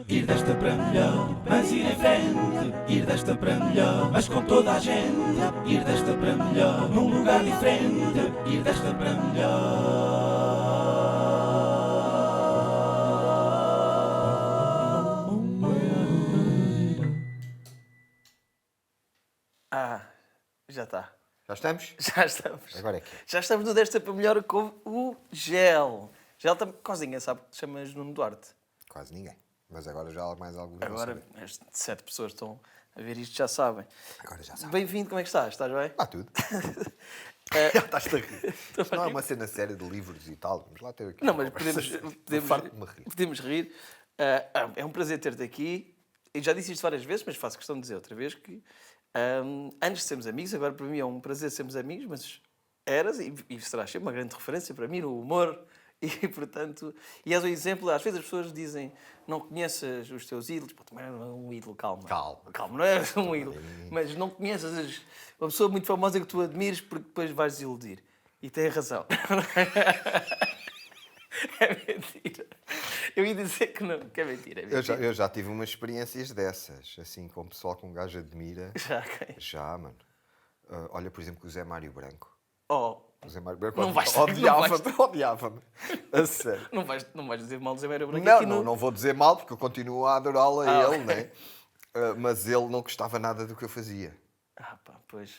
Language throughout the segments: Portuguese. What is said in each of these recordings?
Ir desta para melhor, mas ir em frente. Ir desta para melhor, mas com toda a gente. Ir desta para melhor, num lugar diferente. Ir desta para melhor. Já está. Já estamos? Já estamos. Agora é que é. Já estamos no Desta para Melhor com o Gel. Gel também, quase ninguém sabe que te chamas Nuno Duarte. Quase ninguém. Mas agora já há mais alguns. Agora, as 7 pessoas estão a ver isto, já sabem. Agora já sabem. Bem-vindo, como é que estás? Estás bem? Está tudo. Estás-te a rir. Isto não é uma cena séria de livros e tal. Vamos lá ter aqui. Não, mas podemos rir. É um prazer ter-te aqui. Eu já disse isto várias vezes, mas faço questão de dizer outra vez que antes de sermos amigos, agora para mim é um prazer sermos amigos, mas eras e serás sempre uma grande referência para mim no humor e, portanto, e és um exemplo. Às vezes as pessoas dizem não conheces os teus ídolos, pô, também não é um ídolo, calma, não é um ídolo, mas não conheces uma pessoa muito famosa que tu admires porque depois vais desiludir. E tem razão. É mentira. Eu ia dizer que não, que é mentira. É mentira. Eu já tive umas experiências dessas, assim, com o pessoal que um gajo admira. Já, okay. Já, mano. Olha, por exemplo, o Zé Mário Branco. Oh, O Zé Mário Branco não vais- odiava-me. A sério. não vais dizer mal do Zé Mário Branco Não, aqui não vou dizer mal, porque eu continuo a adorá-lo a ele, ok. né? Mas ele não gostava nada do que eu fazia. Pá, pois.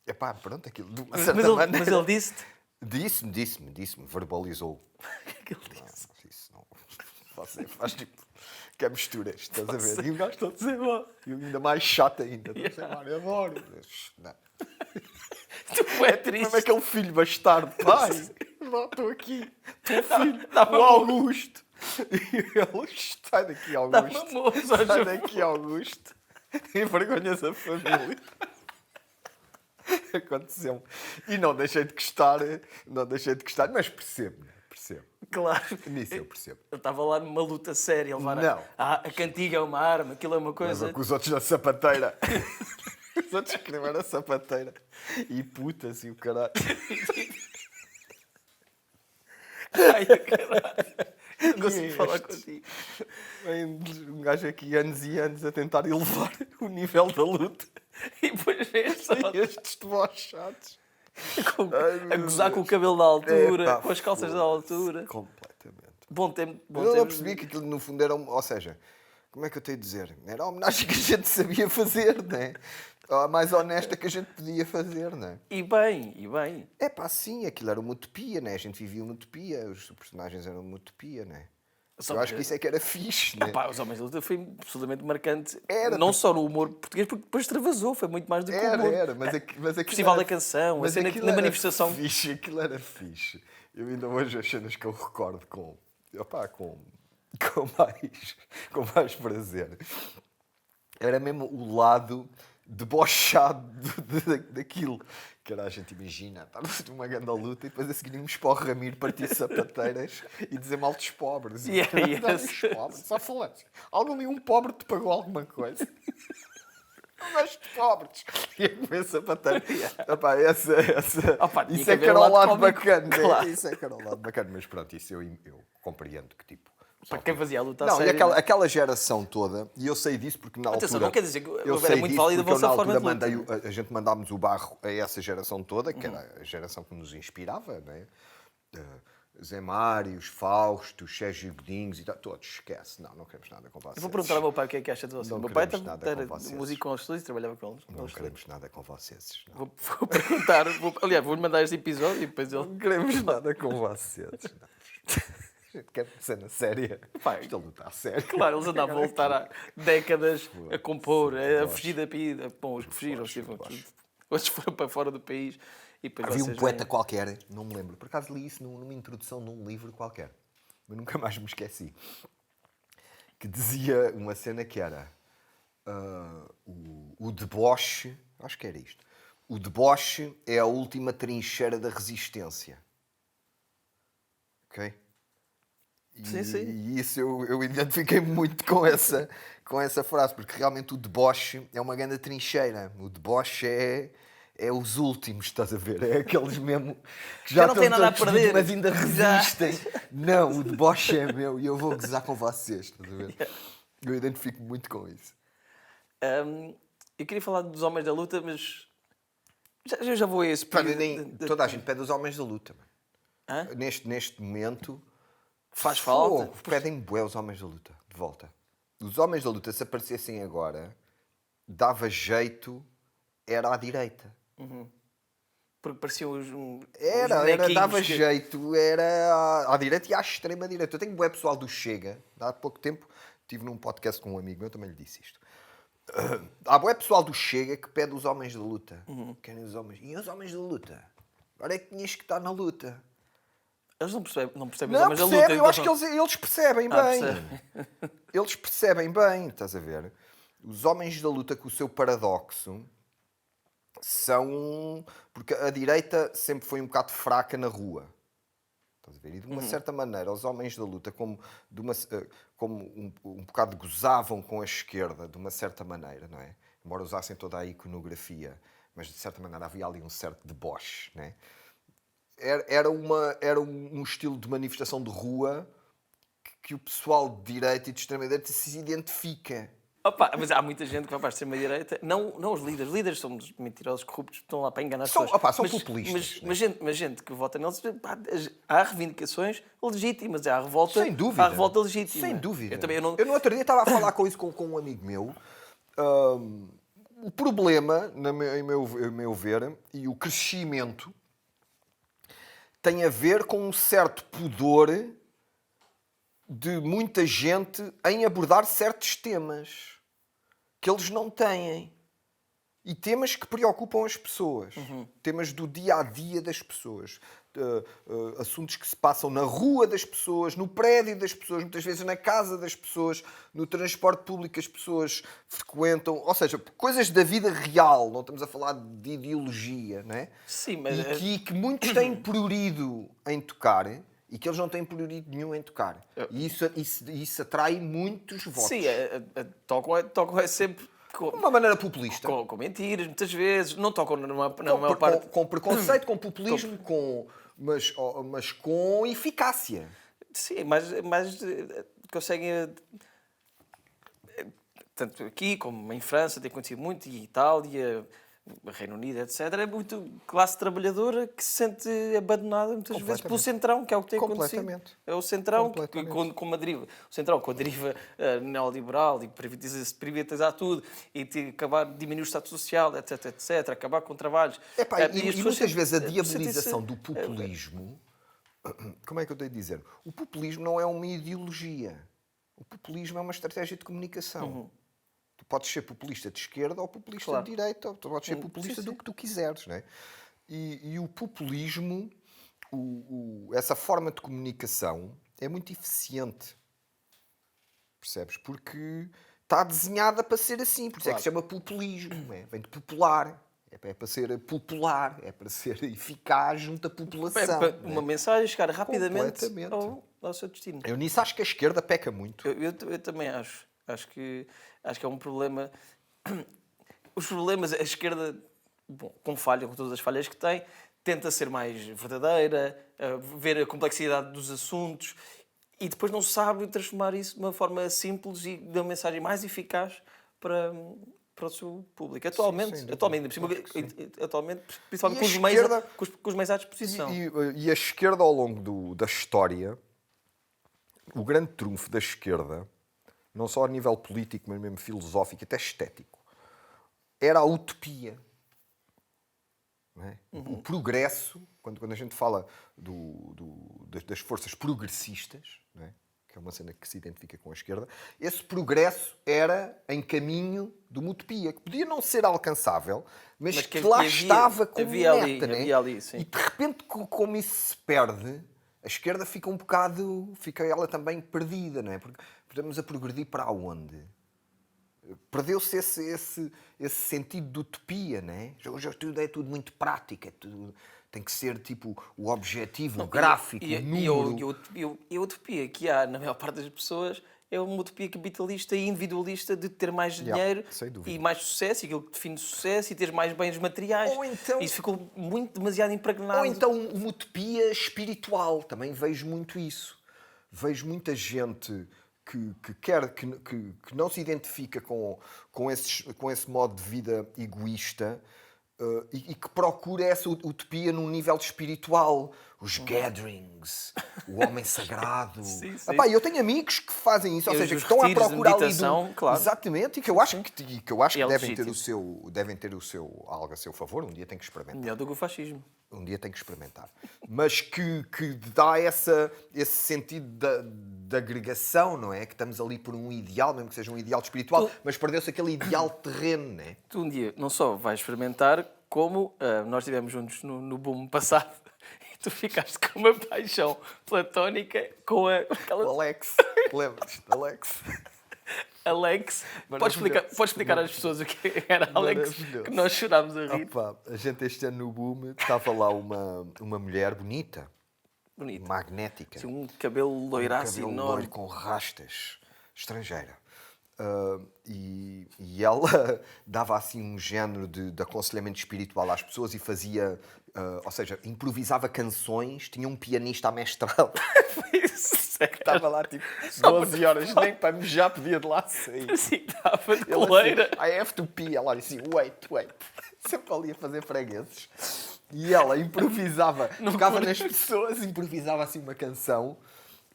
Epá, pronto, aquilo de uma Mas certa ele, maneira... mas ele disse-te? Disse-me, verbalizou. O que é que ele disse? Isso não... Você faz tipo... Que é misturas, estás a ver? E o gajo todo Zé Mário. E ainda mais chato ainda. Zé Mário, adoro. Não. Tu é triste. Como é aquele filho bastardo, pai? Não, estou aqui. Estou filho. Dá-me O amor. Augusto. E ele, sai daqui, Dá-me Augusto. amor, só Sai juro. daqui, Augusto. Envergonhas a família. Aconteceu-me. E não deixei de gostar, mas percebo. Claro. Nisso eu percebo. Eu estava lá numa luta séria. Levar Não. a cantiga é uma arma, aquilo é uma coisa. Leva com os outros na sapateira. Os outros escreveram na sapateira. E putas e o caralho. Ai, caralho. Não consigo falar contigo. Vem um gajo aqui anos e anos a tentar elevar o nível da luta. E depois vês só E estes debochados. a gozar com o cabelo da altura, Epá, com as calças da altura. Completamente. Bom tempo. Eu não percebi que aquilo no fundo era... Ou seja, como é que eu tenho de dizer? Era a homenagem que a gente sabia fazer, não é? A mais honesta que a gente podia fazer, não é? E bem. É pá, sim, aquilo era uma utopia, né? A gente vivia uma utopia, os personagens eram uma utopia, né? Só Eu acho que- que isso é que era fixe, né? Pá, Os Homens de Luta foi absolutamente marcante. Era, não porque- só no humor português, porque depois extravasou. Foi muito mais do que o humor. Era, mas aquilo Festival era- da Canção, mas a cena aquilo na era manifestação. Fixe, aquilo era fixe. Eu ainda hoje as cenas que eu recordo com mais prazer. Era mesmo o lado debochado daquilo. Que era a gente, imagina, estar numa grande luta e depois a seguir íamos para o Ramiro partir sapateiras e dizer mal dos pobres. E era Não, esse. os pobres, só falando. Algum pobre te pagou alguma coisa? Não gosto de pobres. E a comer sapateiro. Epá, Opa, tinha isso que é haver que era um o lado lado cómico. bacana. Né? Claro. Isso é que era o lado bacana. Mas pronto, isso eu compreendo que tipo... Para quem fazia a luta a Não, sério. e aquela geração toda, e eu sei disso porque na Atenção, altura... não quer dizer que eu era sei muito disso válida a porque eu, vossa na forma altura, de luta. a gente mandámos o barro a essa geração toda, que era a geração que nos inspirava, né? Zé Mários, Fausto, Sérgio Godinhos e tal, todos, esquece. Não queremos nada com vocês. Eu vou perguntar ao meu pai o que é que acha de vocês. Não O meu pai queremos nada era com vocês. músico com os estudos e trabalhava com eles. Não queremos nada com vocês. Não. Vou perguntar. Aliás, vou-lhe mandar este episódio e depois ele... Não queremos nada com vocês. Não. A gente quer cena séria. Pai, Isto não está a sério. Claro, eles andavam a voltar há décadas a compor, a deboche. fugir da vida. Bom, os que fugiram, outros foram para fora do país. E depois Havia um vocês poeta vêm. qualquer, não me lembro, por acaso li isso numa introdução num livro qualquer, mas nunca mais me esqueci, que dizia uma cena que era o deboche, acho que era isto, o deboche é a última trincheira da resistência. Ok? Sim. E isso eu identifiquei muito com essa frase, porque realmente o deboche é uma grande trincheira. O deboche é os últimos, estás a ver? É aqueles mesmo que Já já não estão têm nada a todos perder. mas ainda Já. resistem. Não, o deboche é meu e eu vou gozar com vocês, estás a ver? Eu identifico muito com isso. Eu queria falar dos homens da luta, mas eu já vou a esse Pá, período toda a gente pede os homens da luta. Hã? Neste momento... Faz falta. Pedem bué os homens da luta, de volta. Os homens da luta, se aparecessem agora, dava jeito, era à direita. Porque pareciam os Dava jeito, era à direita e à extrema-direita. Eu tenho bué pessoal do Chega, há pouco tempo estive num podcast com um amigo meu, também lhe disse isto. Há bué pessoal do Chega que pede os homens da luta. Querem os homens. E os homens da luta? Agora é que tinhas que estar na luta. Eles não percebem os Não, homens da luta. percebem, eu então acho que eles percebem bem. percebem. Eles percebem bem, estás a ver? Os homens da luta com o seu paradoxo são... Porque a direita sempre foi um bocado fraca na rua. Estás a ver? E de uma certa maneira, os homens da luta, como um bocado gozavam com a esquerda, de uma certa maneira, não é? Embora usassem toda a iconografia, mas de certa maneira havia ali um certo deboche, não é? Era um estilo de manifestação de rua que o pessoal de direita e de extrema-direita se identifica. Opa, mas há muita gente que vai para a extrema-direita. Não os líderes. Os líderes são mentirosos, corruptos, estão lá para enganar as pessoas. São populistas. Mas gente que vota neles, pá, há reivindicações legítimas. Há revolta, Sem dúvida. há revolta legítima. Sem dúvida. Eu no outro dia estava a falar com isso com um amigo meu. O problema, em meu ver, e o crescimento tem a ver com um certo pudor de muita gente em abordar certos temas que eles não têm. E temas que preocupam as pessoas. Temas do dia-a-dia das pessoas. Assuntos que se passam na rua das pessoas, no prédio das pessoas, muitas vezes na casa das pessoas, no transporte público que as pessoas frequentam. Ou seja, coisas da vida real. Não estamos a falar de ideologia, não é? Sim, mas... E que muitos têm prurido em tocar e que eles não têm prurido nenhum em tocar. E isso atrai muitos votos. Sim, tocam sempre... De uma maneira populista. Com mentiras, muitas vezes. Não tocam na maior parte... Com preconceito, com populismo, mas com eficácia. Sim, mas conseguem... Tanto aqui como em França tem acontecido muito, e Itália, Reino Unido, etc. É muito classe trabalhadora que se sente abandonada muitas vezes pelo Centrão, que é o que tem acontecido. É o Centrão com uma deriva. O Centrão com a deriva neoliberal e privatizar tudo e acabar de diminuir o Estado Social, etc, etc. Acabar com trabalhos. E muitas vezes a diabolização do populismo... Como é que eu tenho de dizer? O populismo não é uma ideologia. O populismo é uma estratégia de comunicação. Tu podes ser populista de esquerda ou populista de direita, ou tu podes ser populista do que tu quiseres, não é? E o populismo, essa forma de comunicação, é muito eficiente. Percebes? Porque está desenhada para ser assim. Por isso é que se chama populismo. Não é? Vem de popular. É para ser popular. É para ser eficaz junto à população. É para uma mensagem chegar rapidamente ao seu destino. Eu nisso acho que a esquerda peca muito. Eu também acho. Acho que é um problema. Os problemas, a esquerda, bom, com todas as falhas que tem, tenta ser mais verdadeira, ver a complexidade dos assuntos e depois não sabe transformar isso de uma forma simples e de uma mensagem mais eficaz para o seu público. Atualmente, principalmente com os meios à disposição. E a esquerda, ao longo da história, o grande trunfo da esquerda, não só a nível político, mas mesmo filosófico, até estético, era a utopia. Não é? O progresso, quando a gente fala das forças progressistas, não é? Que é uma cena que se identifica com a esquerda, esse progresso era em caminho de uma utopia, que podia não ser alcançável, mas que lá estava como meta. Havia ali, sim. E de repente, como isso se perde, a esquerda fica ela também perdida, não é? Porque estamos a progredir para onde? Perdeu-se esse sentido de utopia, não é? Hoje tudo é tudo muito prático, tem que ser tipo o objetivo, o gráfico, o número. E a utopia que há na maior parte das pessoas é uma utopia capitalista e individualista de ter mais dinheiro sem dúvida. e mais sucesso, e aquilo que define sucesso, e ter mais bens materiais. Ou então- Isso ficou demasiado impregnado. Ou então uma utopia espiritual, também vejo muito isso. Vejo muita gente que não se identifica com esse modo de vida egoísta e que procura essa utopia num nível espiritual. Os gatherings, o homem sagrado. Sim, sim. Epá, eu tenho amigos que fazem isso, ou Os seja, que estão à retiros de procura ali meditação, claro. Exatamente, e que eu acho que É devem ter legítimo. algo a seu favor, um dia tem que experimentar. Melhor do que o fascismo. Um dia tem que experimentar. Mas que dá esse sentido de agregação, não é? Que estamos ali por um ideal, mesmo que seja um ideal espiritual, mas perdeu-se aquele ideal terreno, não é? Tu um dia não só vais experimentar, como nós estivemos juntos no boom passado e tu ficaste com uma paixão platónica com aquela... O Alex, lembras-te? Alex. Alex. Maravilhoso. Podes explicar às pessoas o que era Alex, Maravilhoso. que nós chorámos a rir. Opa, a gente este ano no boom estava lá uma mulher bonita, Bonito. magnética. Tinha um cabelo loiraço cabelo enorme. loiro com rastas, estrangeira. E ela dava assim um género de aconselhamento espiritual às pessoas e fazia, ou seja, improvisava canções, tinha um pianista amestrado que estava lá tipo 12 horas, nem para me já podia de lá sair. Assim, estava de Ele coleira. assim, I have to pee. Ela assim, wait. Sempre ali a fazer fregueses. E ela improvisava, tocava nas pessoas, improvisava assim uma canção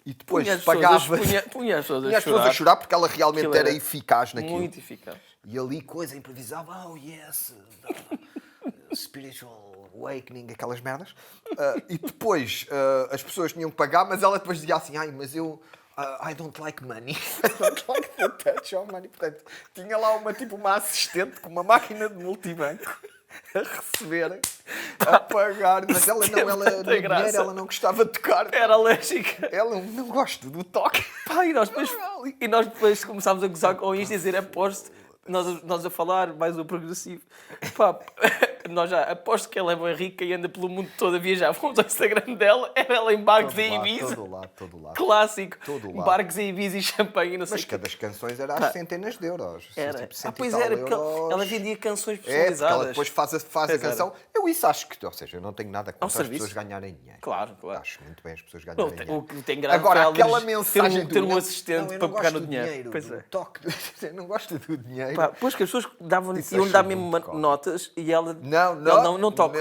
e depois Punha as pagava. punha as pessoas Punha a as pessoas a chorar. chorar porque ela realmente Aquilo era era eficaz naquilo. Muito eficaz. E ali coisa improvisava, oh yes, spiritual awakening, aquelas merdas. E depois as pessoas tinham que pagar, mas ela depois dizia assim, mas eu I don't like money. I don't like the touch of money. Portanto, tinha lá uma assistente com uma máquina de multibanco a receber, a pagar, mas ela no dinheiro ela não gostava de tocar. Era alérgica. Ela não gosta do toque. Pá, e nós depois começámos a gozar com isto e dizer aposto, nós a falar mais o progressivo. Pá, nós já aposto que ela é bem rica e anda pelo mundo todo a viajar. Vamos ao Instagram dela, era ela em barcos em Ibiza. Todo lá. Clássico. Todo lado. Barcos em Ibiza e champanhe e não sei Mas o quê. cada canções era às centenas de euros. Era. Tipo, cento e Pois tal era, porque euros. ela vendia canções Porque ela personalizadas. depois faz a Pois canção. Eu isso acho que, ou seja, eu não tenho nada contra as serviço. pessoas ganharem dinheiro. Claro. Acho muito bem as pessoas Não, ganharem o dinheiro. que tem graça Agora, foi aquela ela mensagem ter do... um assistente eu para não pegar gosto no do dinheiro. Pois do é. toque. Eu não gosto do dinheiro. Pá, pois que as pessoas Isso iam acho dar muito mesmo cómico. notas e ela... Não toque.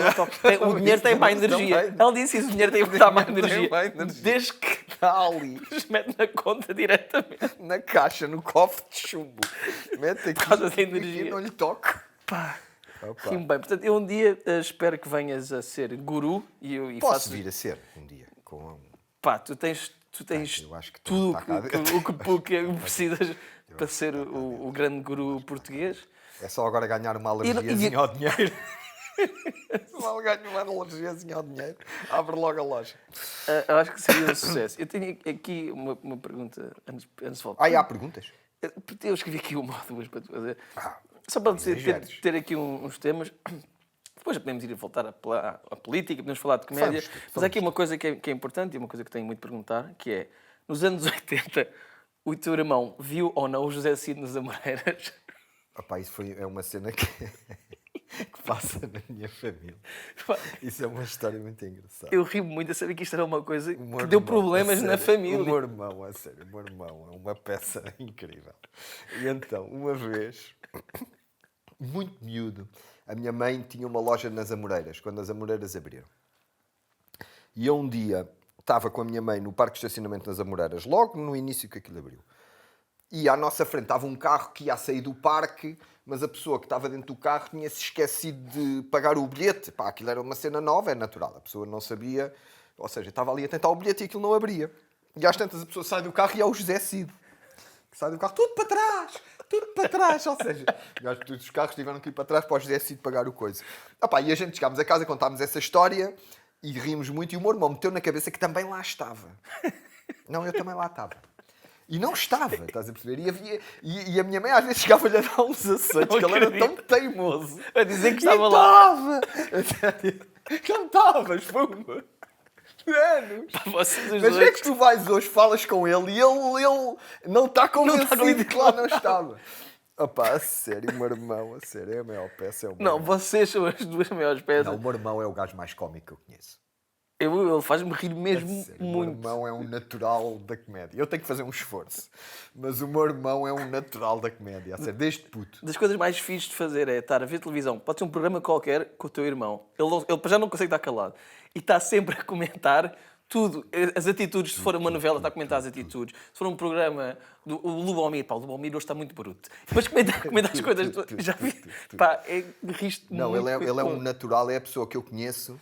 O dinheiro Isso tem má não energia. também. Ela disse isso, o dinheiro tem má Tem energia. má energia. Desde que Está ali, se mete na conta diretamente. na caixa, no cofre de chumbo. Mete aqui causa da e energia. não lhe toque. Pá, Opa. rimo bem. Portanto, eu um dia espero que venhas a ser guru e Posso faço... vir a ser um dia. Pá, tu tens Eu acho que tudo está cá. o que precisas para ser o grande guru português. É só agora ganhar uma alergiazinha ao dinheiro. Mal ganho uma alergiazinha ao dinheiro, abre logo a loja. Eu acho que seria um sucesso. Eu tenho aqui uma pergunta antes de voltar. Há perguntas? Eu escrevi aqui uma ou duas para te fazer. Só para exageros. ter aqui uns temas. Depois podemos ir a voltar à política, podemos falar de comédia. Mas há aqui uma coisa que é importante e uma coisa que tenho muito de perguntar, que é, nos anos 80, o teu irmão viu ou não o José Cid nos Amoreiras? Opa, isso é uma cena que passa na minha família. Isso é uma história muito engraçada. Eu rio muito a saber que isto era uma coisa O meu que deu irmão, problemas a na sério, família. O meu irmão, a sério, o meu irmão é uma peça incrível. E então, uma vez, muito miúdo, a minha mãe tinha uma loja nas Amoreiras, quando as Amoreiras abriram. E eu um dia estava com a minha mãe no parque de estacionamento das Amoreiras, logo no início que aquilo abriu. E à nossa frente estava um carro que ia sair do parque, mas a pessoa que estava dentro do carro tinha-se esquecido de pagar o bilhete. Pá, aquilo era uma cena nova, é natural. A pessoa não sabia, ou seja, estava ali a tentar o bilhete e aquilo não abria. E às tantas a pessoa sai do carro e é o José Cid. Que sai do carro, tudo para trás. Ou seja, os carros tiveram que ir para trás para o José Cid pagar o coisa. E a gente chegámos a casa, contámos essa história e rimos muito. E o meu irmão meteu na cabeça que também lá estava. Não, eu também lá estava. E não estava, estás a perceber? E a minha mãe às vezes chegava-lhe a dar uns açoites, que ele era tão teimoso. A dizer que estava lá. Não estavas, foi uma. anos. Pá, vocês os Mas dois. é que tu vais hoje, falas com ele e ele não está convencido que lá não estava. Opa, a sério, o meu irmão, a sério, é a maior peça. É o Não, maior. vocês são as duas maiores peças. Não, o meu irmão é o gajo mais cómico que eu conheço. Ele faz-me rir A mesmo sério, o meu muito. irmão é um natural da comédia. Eu tenho que fazer um esforço. Mas o meu irmão é um natural da comédia. A sério, desde puto. Das coisas mais fixes de fazer é estar a ver televisão. Pode ser um programa qualquer com o teu irmão. Ele já não consegue estar calado. E está sempre a comentar tudo. As atitudes, se for uma novela, está a comentar as atitudes. Se for um programa do o Lubomir, pá, o Lubomir hoje está muito bruto. Mas comenta as coisas. Já vi. Pá, riste Não, muito. ele é um natural, é a pessoa que eu conheço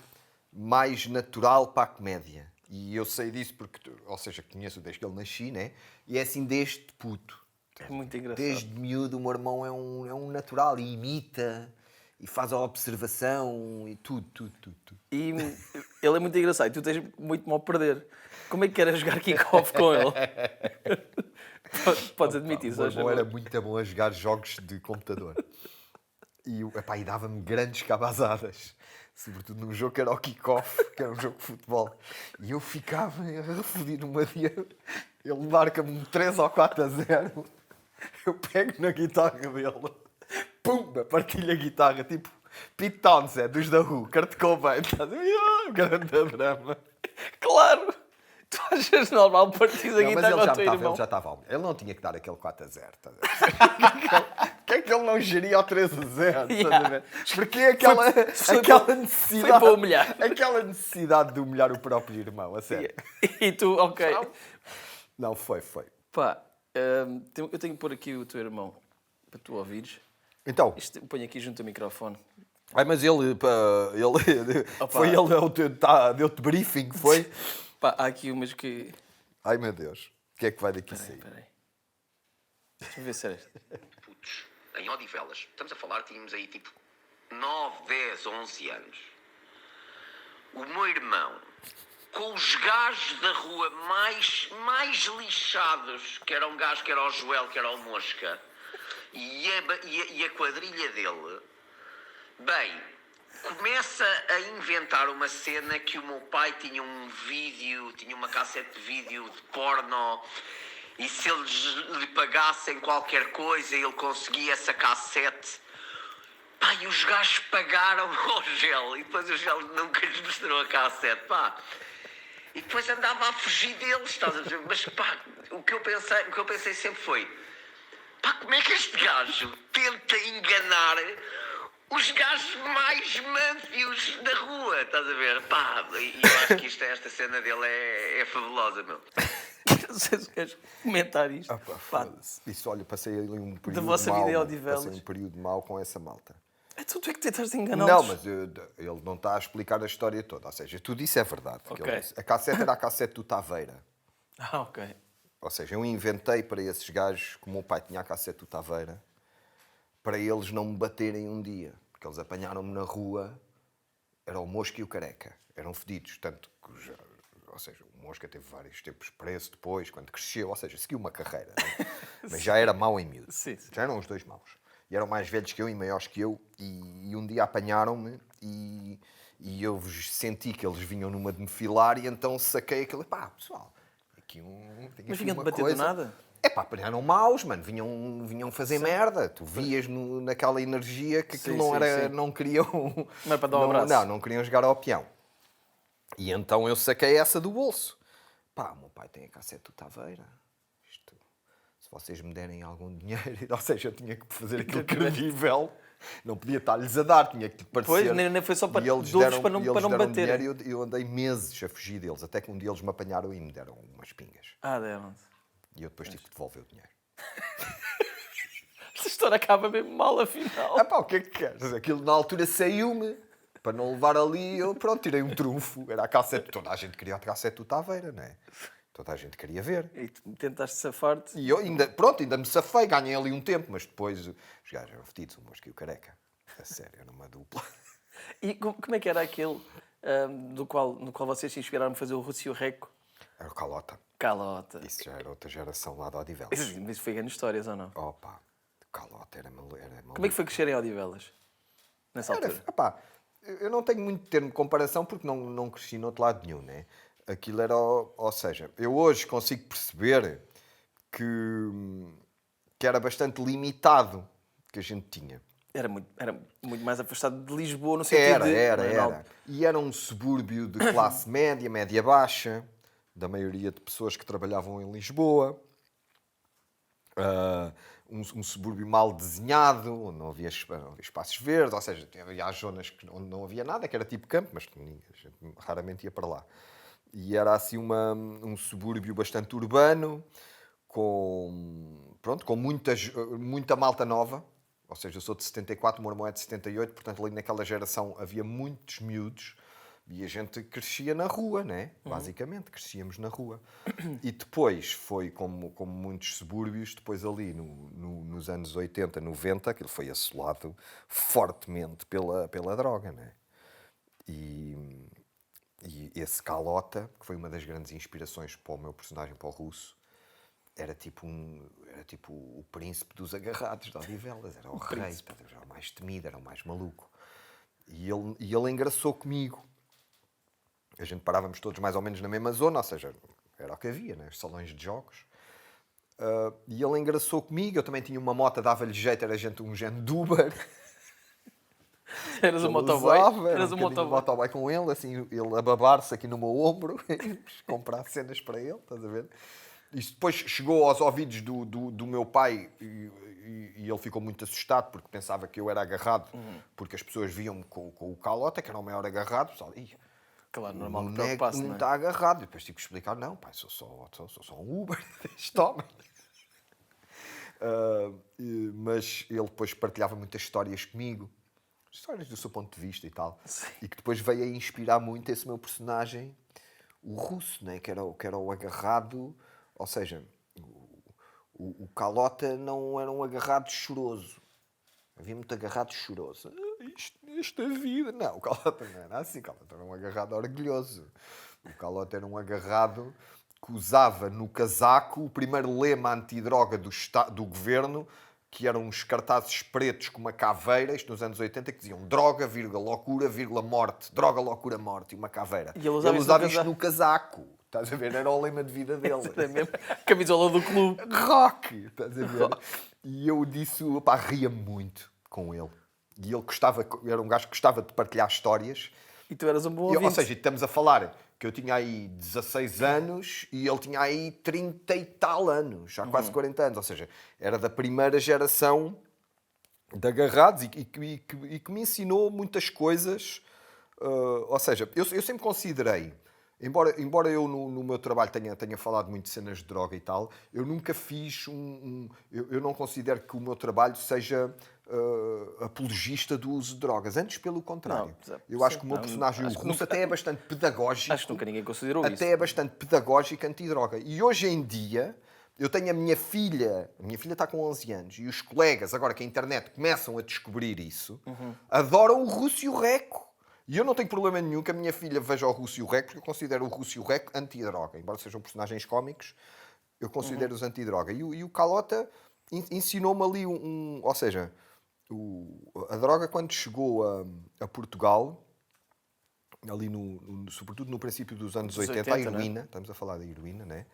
mais natural para a comédia. E eu sei disso porque, ou seja, conheço desde que ele nasci, né? E é assim desde puto. É muito engraçado. Desde miúdo o meu irmão é um natural e imita e faz a observação e tudo. E ele é muito engraçado. E tu tens muito mal a perder. Como é que era jogar kick-off com ele? Podes admitir, O só meu irmão favor. era muito bom a jogar jogos de computador. E dava-me grandes cabazadas. Sobretudo num jogo que era o kick-off, que era um jogo de futebol. E eu ficava a refodir numa dia. Ele marca-me um 3 ou 4-0. Eu pego na guitarra dele. Pumba! Partilho a guitarra. Tipo Pete Townsend, dos da Who. Kurt Cobain. Estás a ver? Grande drama. Claro! Tu achas normal partir a Não, mas guitarra ao teu irmão? ele já estava. Ele não tinha que dar aquele 4-0. Estás a ver? Porquê é que ele não geria ao 3-0? Estás a ver? Porque aquela necessidade. Foi para humilhar. Aquela necessidade de humilhar o próprio irmão, a sério. E tu, ok. Não, foi. Pá, eu tenho que pôr aqui o teu irmão para tu ouvires. Então, Põe aqui junto ao microfone. mas ele foi ele deu-te briefing, foi? Pá, há aqui umas que... Ai meu Deus, o que é que vai daqui sair? Espera aí. Deixa-me ver se é esta. Putos, em Odivelas, estamos a falar, tínhamos aí tipo 9, 10, 11 anos. O meu irmão, com os gajos da rua mais lixados, que era um gajo que era o Joel, que era o Mosca, e a quadrilha dele, bem, começa a inventar uma cena que o meu pai tinha tinha uma cassete de vídeo de porno, e se eles lhe pagassem qualquer coisa, ele conseguia essa cassete. Pá, e os gajos pagaram ao Gel, e depois o Gel nunca lhes mostrou a cassete, pá. E depois andava a fugir deles, estás a ver? Mas pá, o que eu pensei sempre foi, pá, como é que este gajo tenta enganar os gajos mais manfios da rua, estás a ver? Pá, e eu acho que esta cena dele é fabulosa, meu. Não sei se queres comentar isto. Pá, Pá, foda-se. Isso, olha, passei ali um período Da vossa mau, vida em mano. Odivelas. Passei um período mau com essa malta. então tu é que tentaste enganá-los. Não, mas ele não está a explicar a história toda. Ou seja, tudo isso é verdade. Que Ok. ele disse. A cassete era a cassete do Taveira. Ah, ok. Ou seja, eu inventei para esses gajos, como o meu pai tinha a cassete do Taveira, para eles não me baterem um dia. Porque eles apanharam-me na rua, era o Mosca e o Careca. Eram fedidos, tanto que ou seja, o Mosca teve vários tempos preso depois, quando cresceu, ou seja, seguiu uma carreira. Né? Mas já era mau em miúdo. Sim. Já eram os dois maus. E eram mais velhos que eu e maiores que eu, e um dia apanharam-me e eu senti que eles vinham numa de me filar, e então saquei aquilo. Pá, pessoal, tem Mas aqui vinham-te uma bater coisa. do nada? É pá, eram maus, mano, vinham fazer merda. Tu vias naquela energia que aquilo Sim, não sim, era, sim. não queriam... Não é para dar um abraço. Não queriam jogar ao peão. E então eu saquei essa do bolso. Pá, o meu pai tem a cassete do Taveira. Isto, se vocês me derem algum dinheiro, ou seja, eu tinha que fazer aquilo credível. Não podia estar-lhes a dar, tinha que parecer. Pois, nem foi só para E eles dou-vos deram- para não, e eles para não deram baterem. dinheiro, e eu andei meses a fugir deles, até que um dia eles me apanharam e me deram umas pingas. Ah, deram-te. E eu depois tive que devolver o dinheiro. Esta história acaba mesmo mal, afinal. Ah pá, o que é que queres? Aquilo na altura saiu-me. Para não levar ali, eu pronto, tirei um trunfo. Era a cassete. Toda a gente queria a cassete do Taveira, não é? Toda a gente queria ver. E tu tentaste safar-te. E eu ainda me safei, ganhei ali um tempo, mas depois os gajos eram fedidos, o Mosca e o Careca. A sério, era uma dupla. E como é que era aquele no qual vocês se inspiraram a fazer o Russo e o Reco? Era o Calota. Calota. Isso já era outra geração lá de Odivelas. Mas foi grande histórias ou não? Opa, Calota era maluco. Como é que foi crescer em Odivelas? Nessa altura? Epá, eu não tenho muito termo de comparação porque não cresci no outro lado nenhum, né? aquilo era... Ou seja, eu hoje consigo perceber que era bastante limitado que a gente tinha. Era muito mais afastado de Lisboa, no sentido de... Era. E era um subúrbio de classe média, média-baixa, da maioria de pessoas que trabalhavam em Lisboa. Um subúrbio mal desenhado, onde não havia espaços verdes, ou seja, havia zonas onde não havia nada, que era tipo campo, mas a gente raramente ia para lá. E era assim um subúrbio bastante urbano, com muita malta nova. Ou seja, eu sou de 74, o meu irmão é de 78, portanto ali naquela geração havia muitos miúdos e a gente crescia na rua, né? Basicamente, crescíamos na rua. E depois foi, como muitos subúrbios, depois ali nos anos 80, 90, aquilo foi assolado fortemente pela droga, né? E esse Calota, que foi uma das grandes inspirações para o meu personagem, para o Russo, era tipo o príncipe dos agarrados de Odivelas, era o rei, era o mais temido, era o mais maluco. E ele engraçou comigo. A gente parávamos todos mais ou menos na mesma zona, ou seja, era o que havia, né? Os salões de jogos. E ele engraçou comigo, eu também tinha uma moto, dava-lhe jeito, era um género de Uber. Eras um motoboy? Eras um motoboy com ele, assim, ele a babar-se aqui no meu ombro, comprar cenas para ele, estás a ver? Isto depois chegou aos ouvidos do meu pai e ele ficou muito assustado porque pensava que eu era agarrado, porque as pessoas viam-me com o Calota, que era o maior agarrado, pessoal, claro, normal, não é que não está agarrado. E depois tive que explicar, não, pai, sou só um Uber deste homem. Mas ele depois partilhava muitas histórias comigo, histórias do seu ponto de vista e tal. Sim. E que depois veio a inspirar muito esse meu personagem, o Russo, né? que era o agarrado, ou seja, o Calota não era um agarrado choroso. Havia muito agarrado choroso. Esta vida... Não, o Calota não era assim. O Calota era um agarrado orgulhoso. O Calota era um agarrado que usava no casaco o primeiro lema antidroga do governo, que eram uns cartazes pretos com uma caveira, isto nos anos 80, que diziam droga, vírgula, loucura, vírgula, morte. Droga, loucura, morte. E uma caveira. E ele usava isto no casaco. Estás a ver? Era o lema de vida dele. Era mesmo. Camisola do clube. Rock! Estás a ver? E eu disse, opá, ria-me muito com ele. E ele era um gajo que gostava de partilhar histórias. E tu eras um bom ouvinte. Ou seja, estamos a falar que eu tinha aí 16 anos e ele tinha aí 30 e tal anos, já quase 40 anos. Ou seja, era da primeira geração de agarrados e que me ensinou muitas coisas. Ou seja, eu sempre considerei, embora eu no meu trabalho tenha falado muito de cenas de droga e tal, eu nunca fiz eu não considero que o meu trabalho seja apologista do uso de drogas. Antes, pelo contrário. Eu acho que o meu personagem, o Russo, até é bastante pedagógico. Acho que nunca ninguém considerou isso. Até é bastante pedagógico antidroga. E hoje em dia, eu tenho a minha filha está com 11 anos, e os colegas, agora que a internet começam a descobrir isso, adoram o Russo e o Reco. E eu não tenho problema nenhum que a minha filha veja o Russo e o Reco, porque eu considero o Russo e o Reco antidroga. Embora sejam personagens cómicos, eu considero-os antidroga. E o Calota ensinou-me ali ou seja, a droga, quando chegou a Portugal, ali sobretudo no princípio dos anos 80, a heroína, estamos a falar da heroína, né?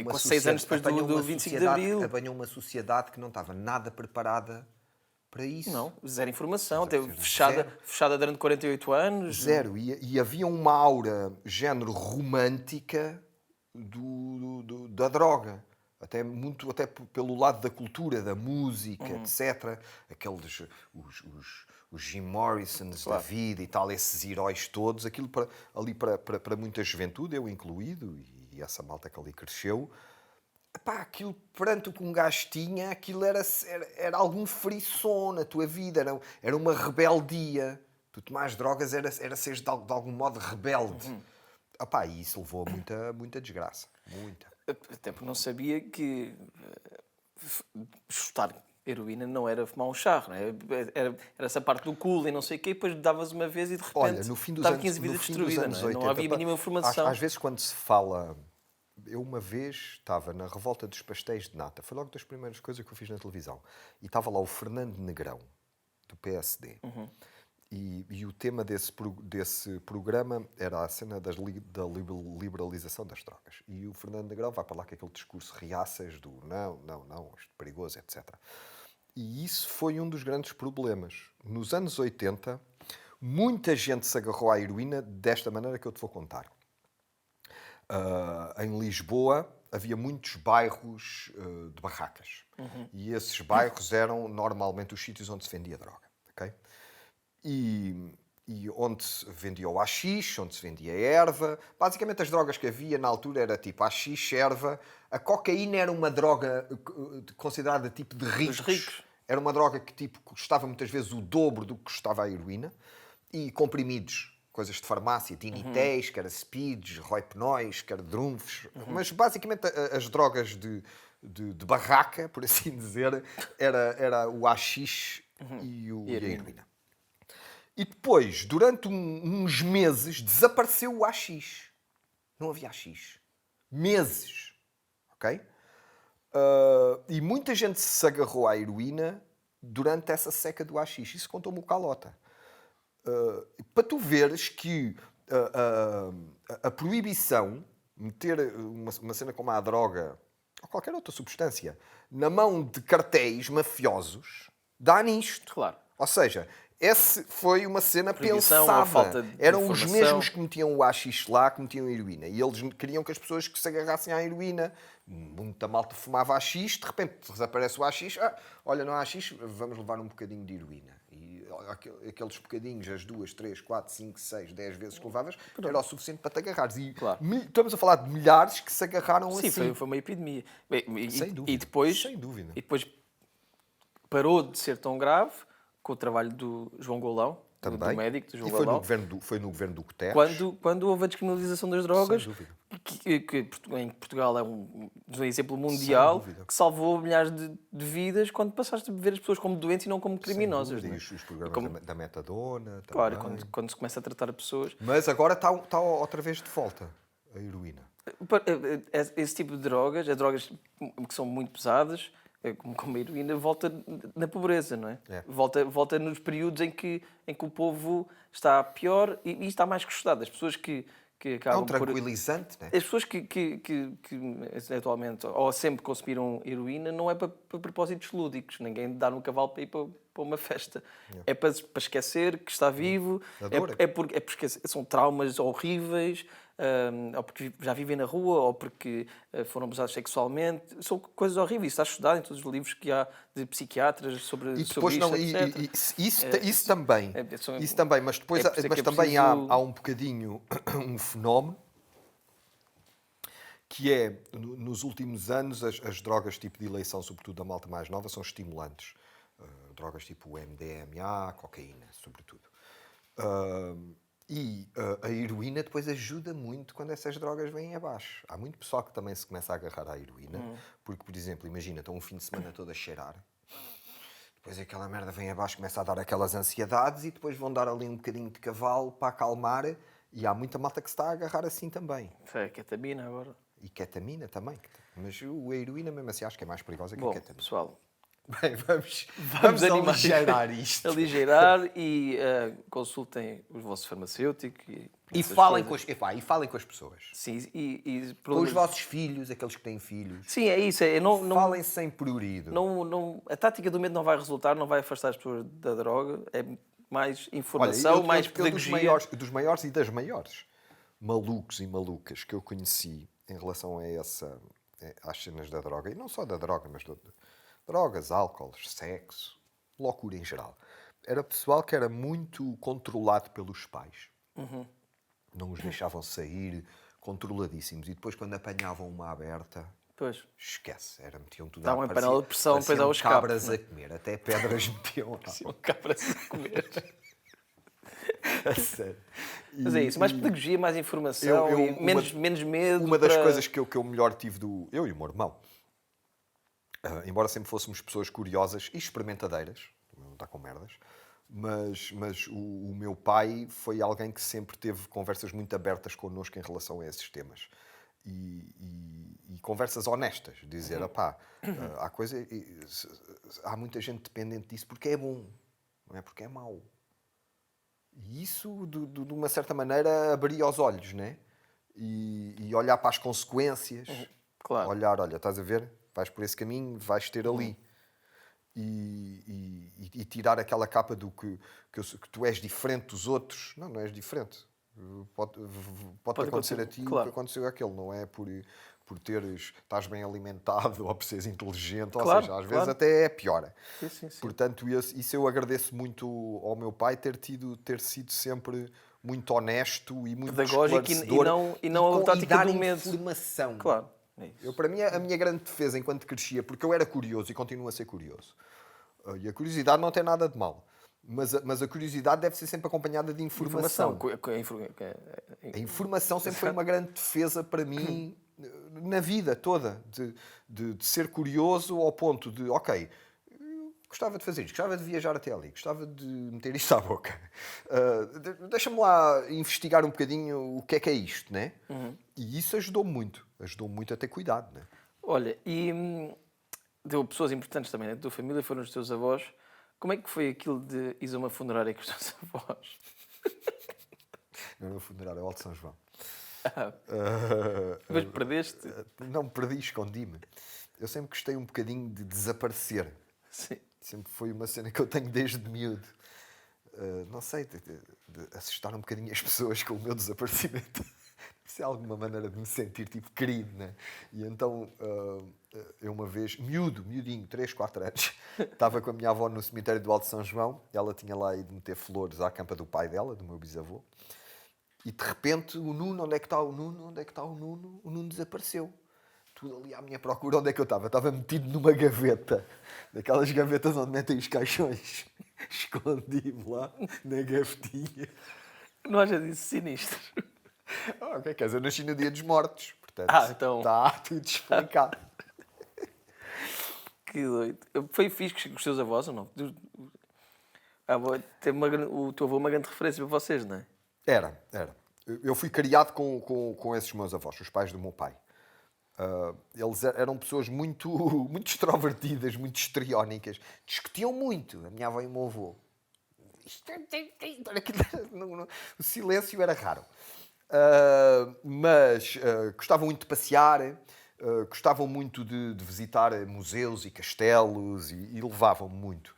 Com 6 anos depois do 25 de Abril. Apanhou uma sociedade que não estava nada preparada para isso. Não, zero informação, teve fechada durante 48 anos. Zero. E havia uma aura, género romântica da droga. Até pelo lado da cultura, da música, etc. Aqueles, os Jim Morrisons da vida e tal, esses heróis todos, aquilo para muita juventude, eu incluído, e essa malta que ali cresceu, aquilo perante o que um gajo tinha, aquilo era algum frisson na tua vida, era uma rebeldia. Tu tomares drogas era seres de algum modo rebelde. E isso levou a muita desgraça. Muita. Até porque não sabia que chutar heroína não era fumar um charro, não é? Era essa parte do cool e não sei o quê, e depois davas uma vez e de repente estava 15 vidas destruídas. Não havia mínima informação. Às vezes quando se fala... Eu uma vez estava na revolta dos pastéis de nata, foi logo das primeiras coisas que eu fiz na televisão, e estava lá o Fernando Negrão, do PSD. E o tema desse programa era a cena da liberalização das drogas. E o Fernando Negrão vai para lá com aquele discurso reaças do não, isto é perigoso, etc. E isso foi um dos grandes problemas. Nos anos 80, muita gente se agarrou à heroína desta maneira que eu te vou contar. Em Lisboa havia muitos bairros de barracas. E esses bairros eram normalmente os sítios onde se vendia droga. Okay? E onde se vendia o haxixe, onde se vendia a erva. Basicamente as drogas que havia na altura era tipo haxixe, erva. A cocaína era uma droga considerada tipo de ricos. Era uma droga que tipo, custava muitas vezes o dobro do que custava a heroína. E comprimidos, coisas de farmácia, tinitéis, que era speeds, roipnóis, que era drunfos. Mas basicamente as drogas de barraca, por assim dizer, era o haxixe e a heroína. E depois, durante uns meses, desapareceu o haxixe. Não havia haxixe. Meses. Ok? E muita gente se agarrou à heroína durante essa seca do haxixe. Isso contou-me o Calota. Para tu veres que a proibição, meter uma cena como a droga ou qualquer outra substância na mão de cartéis mafiosos, dá nisto. Claro. Ou seja, essa foi uma cena Proibição, a falta pensada. de Eram os informação. mesmos que metiam o haxixe lá, que metiam a heroína. E eles queriam que as pessoas que se agarrassem à heroína, muita malta fumava haxixe, de repente desaparece o haxixe. Olha, não há haxixe, vamos levar um bocadinho de heroína. E aqueles bocadinhos, as 2, 3, 4, 5, 6, 10 vezes que levavas, era o suficiente para te agarrares. E Claro. estamos a falar de milhares que se agarraram Sim, assim. foi uma epidemia. Sem dúvida. E depois, Sem dúvida. E depois parou de ser tão grave com o trabalho do João Golão, do médico do João E foi Golão. foi no governo do Guterres. Quando houve a descriminalização das drogas, Sem dúvida. que em Portugal é um exemplo mundial, dúvida. que salvou milhares de vidas quando passaste a ver as pessoas como doentes e não como criminosas. Sem não é? dúvida. E os programas Como- da metadona. Claro, também. quando se começa a tratar pessoas. Mas agora está outra vez de volta a heroína. Esse tipo de drogas, as drogas que são muito pesadas, como a heroína, volta na pobreza, não é? Volta nos períodos em que o povo está pior e está mais custado. As pessoas que acabam É um tranquilizante, não é? As pessoas que atualmente ou sempre consumiram heroína não é para propósitos lúdicos. Ninguém dá no cavalo para ir para uma festa. É para esquecer que está vivo. A dor. É porque são traumas horríveis, ou porque já vivem na rua, ou porque foram abusados sexualmente. São coisas horríveis. Está estudado em todos os livros que há de psiquiatras sobre E depois isto, etc. isso também. Isso também, mas depois por isso é mas que é também preciso- há um bocadinho um fenómeno que é, nos últimos anos, as drogas tipo de eleição, sobretudo da malta mais nova, são estimulantes. Drogas tipo MDMA, cocaína, sobretudo. E a heroína depois ajuda muito quando essas drogas vêm abaixo. Há muito pessoal que também se começa a agarrar à heroína, porque, por exemplo, imagina, estão um fim de semana todo a cheirar, depois aquela merda vem abaixo, começa a dar aquelas ansiedades e depois vão dar ali um bocadinho de cavalo para acalmar, e há muita malta que se está a agarrar assim também. É ketamina agora. E ketamina também. Mas a heroína mesmo assim acho que é mais perigosa que a Bom, ketamina. pessoal, Bem, vamos animar aligeirar isto. aligeirar e consultem os vossos farmacêuticos e essas falem coisas. e falem com as pessoas. Sim, Com os vossos filhos, aqueles que têm filhos. Sim, é isso. Falem sem prurido. A tática do medo não vai resultar, não vai afastar as pessoas da droga. É mais informação, mais pedagogia. Dos maiores e das maiores malucos e malucas que eu conheci em relação a às cenas da droga, e não só da droga, mas de drogas, álcools, sexo, loucura em geral. Era pessoal que era muito controlado pelos pais. Não os deixavam sair, controladíssimos. E depois, quando apanhavam uma aberta, Pois. esquece. Metiam tudo Dá uma panela de pressão, depois dá o escape, cabras não é? a comer. Até pedras metiam lá. Sim, cabra a comer. A sério. Mas é isso, mais pedagogia, mais informação e menos medo. Uma das coisas que eu melhor tive eu e o meu irmão, embora sempre fôssemos pessoas curiosas e experimentadeiras, não está com merdas, mas o meu pai foi alguém que sempre teve conversas muito abertas connosco em relação a esses temas. E conversas honestas, dizer, há muita gente dependente disso porque é bom, não é porque é mau. E isso, de uma certa maneira, abria os olhos, né? E olhar para as consequências. Claro. Olhar, olha, estás a ver? Vais por esse caminho, vais ter ali. E tirar aquela capa do que tu és diferente dos outros. Não, não és diferente. Pode acontecer a ti o que aconteceu àquele. Não é por estás bem alimentado ou por seres inteligente. Claro, ou seja, às vezes até é pior. Sim. Portanto, isso eu agradeço muito ao meu pai ter sido sempre muito honesto e muito pedagógico e não a tática do medo. Informação. Claro. É isso. Para mim, a minha grande defesa enquanto crescia, porque eu era curioso e continuo a ser curioso. E a curiosidade não tem nada de mal. Mas a curiosidade deve ser sempre acompanhada de informação. A informação sempre foi uma grande defesa para mim na vida toda. De ser curioso ao ponto de, ok, gostava de fazer isto, gostava de viajar até ali, gostava de meter isto à boca. Deixa-me lá investigar um bocadinho o que é isto, né? E isso ajudou-me muito a ter cuidado, né? Olha, e deu pessoas importantes também, né? Da tua família, foram os teus avós. Como é que foi aquilo de ires a uma funerária com os teus avós? Não era o funerário, é o Alto São João. Mas perdeste? Não, perdi, escondi-me. Eu sempre gostei um bocadinho de desaparecer. Sim. Sempre foi uma cena que eu tenho desde miúdo. Não sei, de assustar um bocadinho as pessoas com o meu desaparecimento. Isso é alguma maneira de me sentir tipo querido, né? E então, eu uma vez, miudinho, 3, 4 anos, estava com a minha avó no cemitério do Alto São João. Ela tinha lá ido meter flores à campa do pai dela, do meu bisavô. E de repente, o Nuno, onde é que está o Nuno? Onde é que está o Nuno? O Nuno desapareceu. Tudo ali à minha procura, onde é que eu estava? Estava metido numa gaveta. Daquelas gavetas onde metem os caixões. Escondi-me lá, na gavetinha. Não haja disso sinistro. Ok, quer dizer, eu nasci no Dia dos Mortos. Portanto, então... está tudo explicado. Que doido. Foi fixe com os teus avós ou não? O teu avô é uma grande referência para vocês, não é? Era. Eu fui criado com esses meus avós, os pais do meu pai. Eles eram pessoas muito, muito extrovertidas, muito histriónicas. Discutiam muito, a minha avó e o meu avô. O silêncio era raro. Mas gostavam muito de passear, gostavam muito de visitar museus e castelos e levavam-me muito.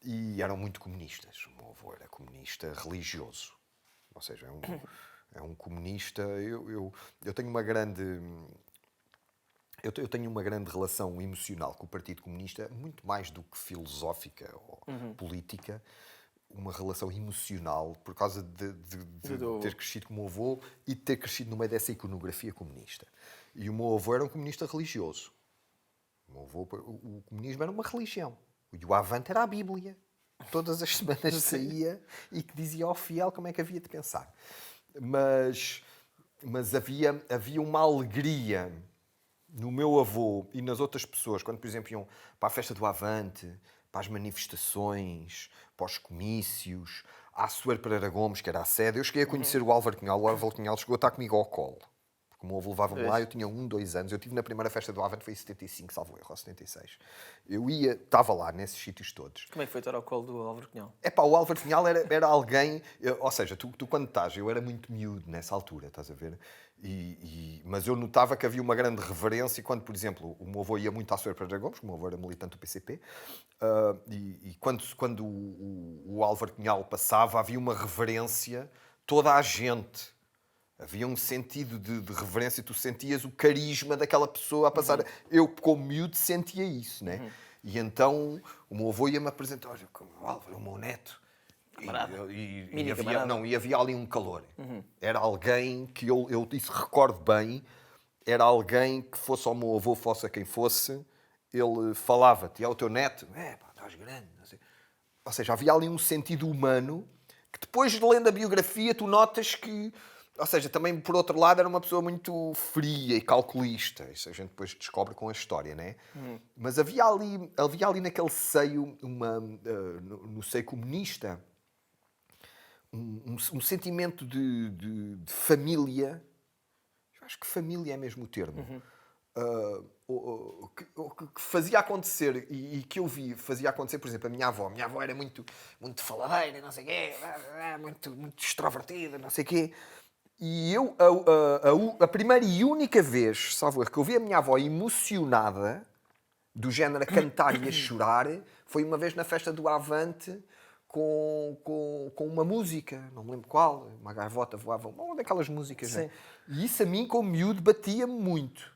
E eram muito comunistas. O meu avô era comunista religioso. Ou seja, é um comunista. Eu tenho uma grande... Eu tenho uma grande relação emocional com o Partido Comunista, muito mais do que filosófica ou política. Uma relação emocional por causa de ter crescido com o meu avô e de ter crescido no meio dessa iconografia comunista. E o meu avô era um comunista religioso. O comunismo era uma religião. E o Avante era a Bíblia. Todas as semanas saía e que dizia ao fiel como é que havia de pensar. Mas havia uma alegria no meu avô e nas outras pessoas, quando, por exemplo, iam para a festa do Avante, para as manifestações, para os comícios, à Soeiro Pereira Gomes, que era a sede. Eu cheguei a conhecer o Álvaro Cunhal. O Álvaro Cunhal chegou a estar comigo ao colo. Porque o meu avô levava-me lá, eu tinha 1, 2 anos. Eu estive na primeira festa do Avante, foi em 75, salvo erro, ou 76. Estava lá, nesses sítios todos. Como é que foi estar ao colo do Álvaro Cunhal? O Álvaro Cunhal era alguém... ou seja, tu quando estás... Eu era muito miúdo nessa altura, estás a ver? Mas eu notava que havia uma grande reverência quando, por exemplo, o meu avô ia muito à Soeiro Pereira Gomes, o meu avô era militante do PCP, e quando o Álvaro Cunhal passava, havia uma reverência, toda a gente... Havia um sentido de reverência, tu sentias o carisma daquela pessoa a passar. Eu, como miúdo, sentia isso, né? E então o meu avô ia-me apresentar, olha, o Álvaro, o meu neto. E havia ali um calor. Era alguém que eu isso recordo bem, era alguém que fosse ao meu avô, fosse a quem fosse, ele falava-te, é o teu neto? Estás grande. Não sei. Ou seja, havia ali um sentido humano que depois, lendo a biografia, tu notas que... Ou seja, também, por outro lado, era uma pessoa muito fria e calculista. Isso a gente depois descobre com a história, né? Mas havia ali naquele seio, no seio comunista, um sentimento de família. Eu acho que família é mesmo o termo. que fazia acontecer e que eu vi fazia acontecer, por exemplo, a minha avó era muito faladeira, não sei o quê, muito extrovertida, não sei o quê. E eu, a primeira e única vez, salvo erro, que eu vi a minha avó emocionada, do género a cantar e a chorar, foi uma vez na festa do Avante com uma música, não me lembro qual, uma gaivota voava, uma daquelas músicas, né? E isso a mim, como miúdo, batia-me muito.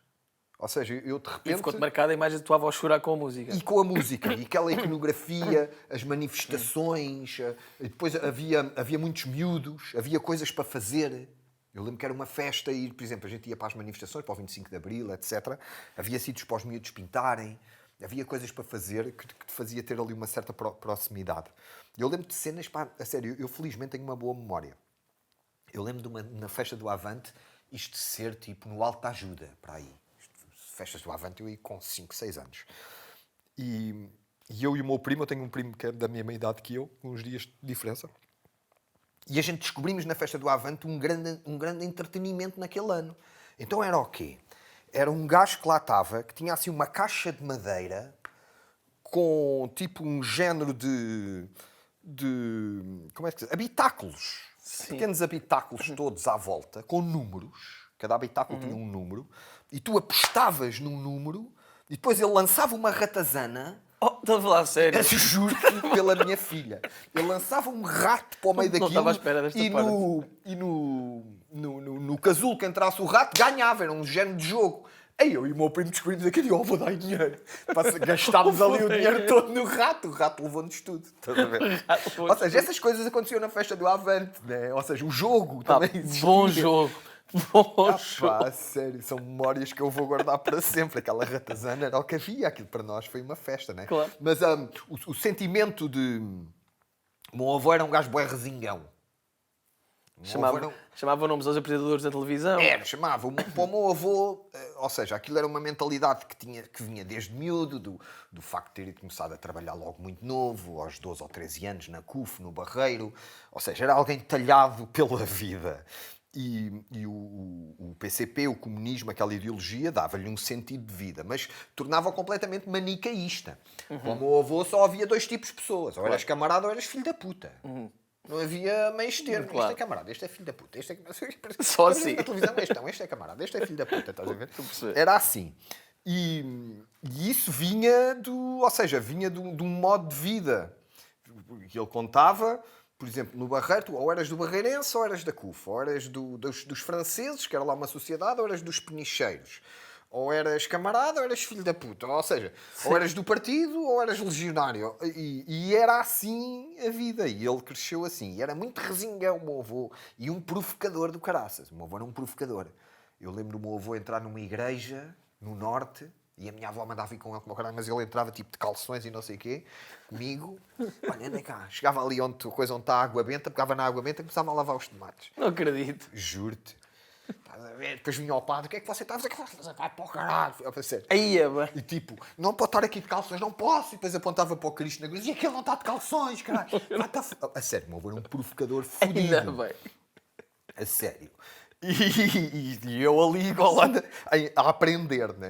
Ou seja, eu de repente... E ficou-te marcada a imagem de tua avó chorar com a música. E com a música, e aquela iconografia, as manifestações, e depois havia muitos miúdos, havia coisas para fazer. Eu lembro que era uma festa e, por exemplo, a gente ia para as manifestações, para o 25 de Abril, etc. Havia sítios para os miúdos pintarem, havia coisas para fazer que te fazia ter ali uma certa proximidade. Eu lembro de cenas, pá, a sério, eu felizmente tenho uma boa memória. Eu lembro na festa do Avante, isto ser tipo no Alto da Ajuda, para aí. Festas do Avante eu ia com 5, 6 anos. E eu e o meu primo, eu tenho um primo que é da mesma idade que eu, com uns dias de diferença. E a gente descobrimos na festa do Avante um grande entretenimento naquele ano. Então era o quê? Era um gajo que lá estava, que tinha assim uma caixa de madeira com tipo um género de como é que se diz? Habitáculos. Sim. Pequenos habitáculos todos à volta, com números. Cada habitáculo tinha um número. E tu apostavas num número e depois ele lançava uma ratazana. Oh, estou a falar a sério. Juro-te pela minha filha. Ele lançava um rato para o meio daquilo. Não estava à espera desta parte. No casulo que entrasse o rato, ganhava. Era um género de jogo. Aí eu e o meu primo descobrimos aquilo e eu vou dar dinheiro. Gastámos ali o dinheiro todo no rato. O rato levou-nos tudo. Estás a ver? Ou seja, essas coisas aconteciam na festa do Avante. Né? Ou seja, o jogo também existia. Bom jogo. Bom jogo. Pá, sério, são memórias que eu vou guardar para sempre. Aquela ratazana era o que havia. Aquilo para nós foi uma festa, né? Claro. Mas o sentimento de... O meu avô era um gajo bué resingão. Chamava nomes aos apresentadores da televisão. Chamava. Para o meu avô, ou seja, aquilo era uma mentalidade que vinha desde miúdo, do facto de ter começado a trabalhar logo muito novo, aos 12 ou 13 anos, na CUF, no Barreiro. Ou seja, era alguém talhado pela vida. E o PCP, o comunismo, aquela ideologia, dava-lhe um sentido de vida, mas tornava-o completamente manicaísta. Para o meu avô só havia 2 tipos de pessoas. Ou eras camarada ou eras filho da puta. Não havia meios termos. Claro. Este é camarada, este é filho da puta. Este é... Só assim. Na televisão, este é camarada, este é filho da puta. Estás a ver? Era assim. E isso vinha vinha de um modo de vida que ele contava. Por exemplo, no Barreiro, tu ou eras do Barreirense ou eras da CUF, ou eras dos franceses, que era lá uma sociedade, ou eras dos penicheiros. Ou eras camarada ou eras filho da puta. Ou seja, ou eras do partido ou eras legionário. E era assim a vida. E ele cresceu assim. E era muito resingão, o meu avô. E um provocador do caraças. O meu avô era um provocador. Eu lembro do meu avô entrar numa igreja no norte. E a minha avó mandava ir com ele como caralho, mas ele entrava tipo de calções e não sei o quê, comigo. Olha, anda cá. Chegava ali onde está a água benta, pegava na água benta e começava a lavar os tomates. Não acredito. Juro-te. Estás a ver? Depois vinha ao padre, o que é que você está a fazer? Vai para o caralho. Aí é bem. E tipo, não pode estar aqui de calções, não posso. E depois apontava para o Cristo na cruz e aquele não está de calções, caralho. A sério, meu avô era um provocador fodido. Ainda bem. A sério. E eu ali igual a aprender, né?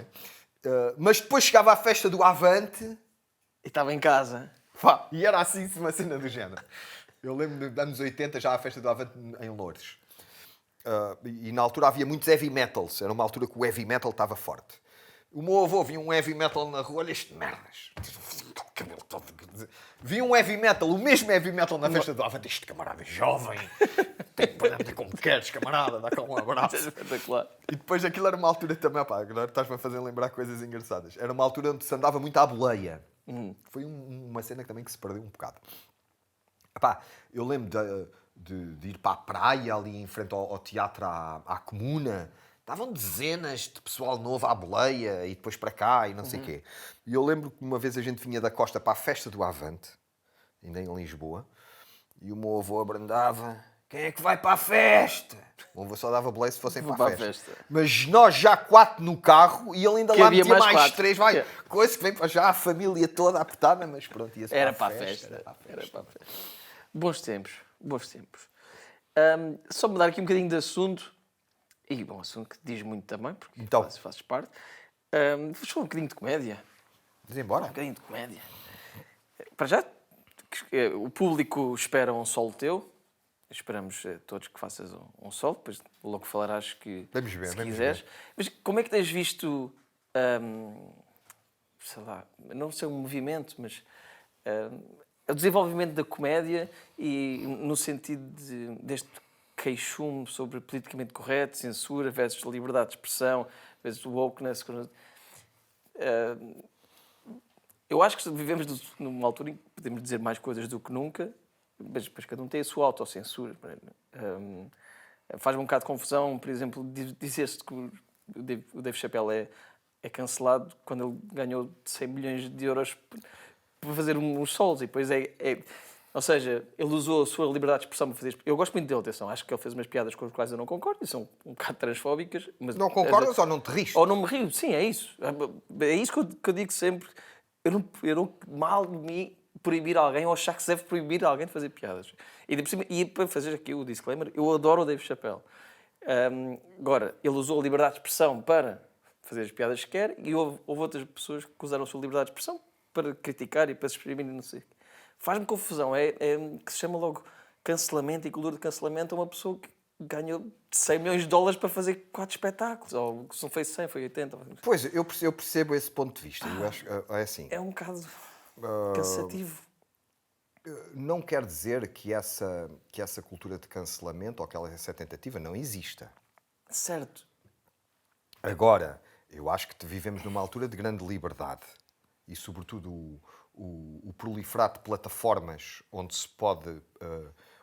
Mas depois chegava à festa do Avante E estava em casa. pá, e era assim uma cena do género. Eu lembro dos anos 80, já a festa do Avante em Loures. E na altura havia muitos heavy metals. Era uma altura que o heavy metal estava forte. O meu avô via um heavy metal na rua, olha este merdas. Via um heavy metal, o mesmo heavy metal na festa do Avante. Este camarada é jovem. Tem para andar como queres, camarada. Dá cá um abraço. Espetacular. E depois aquilo era uma altura também, pá, agora estás-me a fazer lembrar coisas engraçadas. Era uma altura onde se andava muito à boleia. Foi uma cena também que se perdeu um bocado. Epá, eu lembro de ir para a praia, ali em frente ao teatro, à Comuna. Estavam dezenas de pessoal novo à boleia e depois para cá e não sei o quê. E eu lembro que uma vez a gente vinha da costa para a festa do Avante, ainda em Lisboa, e o meu avô abrandava: quem é que vai para a festa? O meu avô só dava boleia se fossem para a festa. Mas nós já 4 no carro e ele ainda Que lá havia metia mais mais 3, vai. Coisa que vem para já a família toda apertada, mas pronto, ia-se Era para para a a festa. festa. Era para a festa. Bons tempos, bons tempos. Só mudar aqui um bocadinho de assunto, e bom, assunto que diz muito também, porque Então. fazes parte. Vamos falar um bocadinho de comédia. Vamos embora. Um bocadinho de comédia. Para já, o público espera um solo teu. Esperamos todos que faças um solo. Depois logo falarás que, Vamos ver, se vamos quiseres. ver. Mas como é que tens visto, sei lá, não sei um movimento, mas o desenvolvimento da comédia e no sentido deste queixume sobre politicamente correto, censura versus liberdade de expressão, versus wokeness. Eu acho que vivemos numa altura em que podemos dizer mais coisas do que nunca, mas depois cada um tem a sua autocensura. Faz-me um bocado de confusão, por exemplo, dizer-se que o Dave Chappelle é cancelado quando ele ganhou 100 milhões de euros para fazer uns solos e depois ou seja, ele usou a sua liberdade de expressão para fazer... Eu gosto muito dele, atenção. Acho que ele fez umas piadas com as quais eu não concordo e são um bocado transfóbicas. Mas, Não concordas ou não te riste? ou não me rio, sim, é isso. É isso que eu digo sempre. Eu não mal me proibir alguém ou achar que se deve proibir alguém de fazer piadas. E para fazer aqui o disclaimer, eu adoro o Dave Chappelle. Agora, ele usou a liberdade de expressão para fazer as piadas que quer e houve outras pessoas que usaram a sua liberdade de expressão para criticar e para se exprimir e não sei. Faz-me confusão. Que se chama logo cancelamento e cultura de cancelamento a uma pessoa que ganhou 100 milhões de dólares para fazer 4 espetáculos. Ou se não foi 100, foi 80. Pois, eu percebo esse ponto de vista. Eu acho, é assim. É um bocado cansativo. Não quer dizer que essa cultura de cancelamento ou que essa tentativa não exista. Certo. Agora, eu acho que vivemos numa altura de grande liberdade e, sobretudo, o proliferar de plataformas onde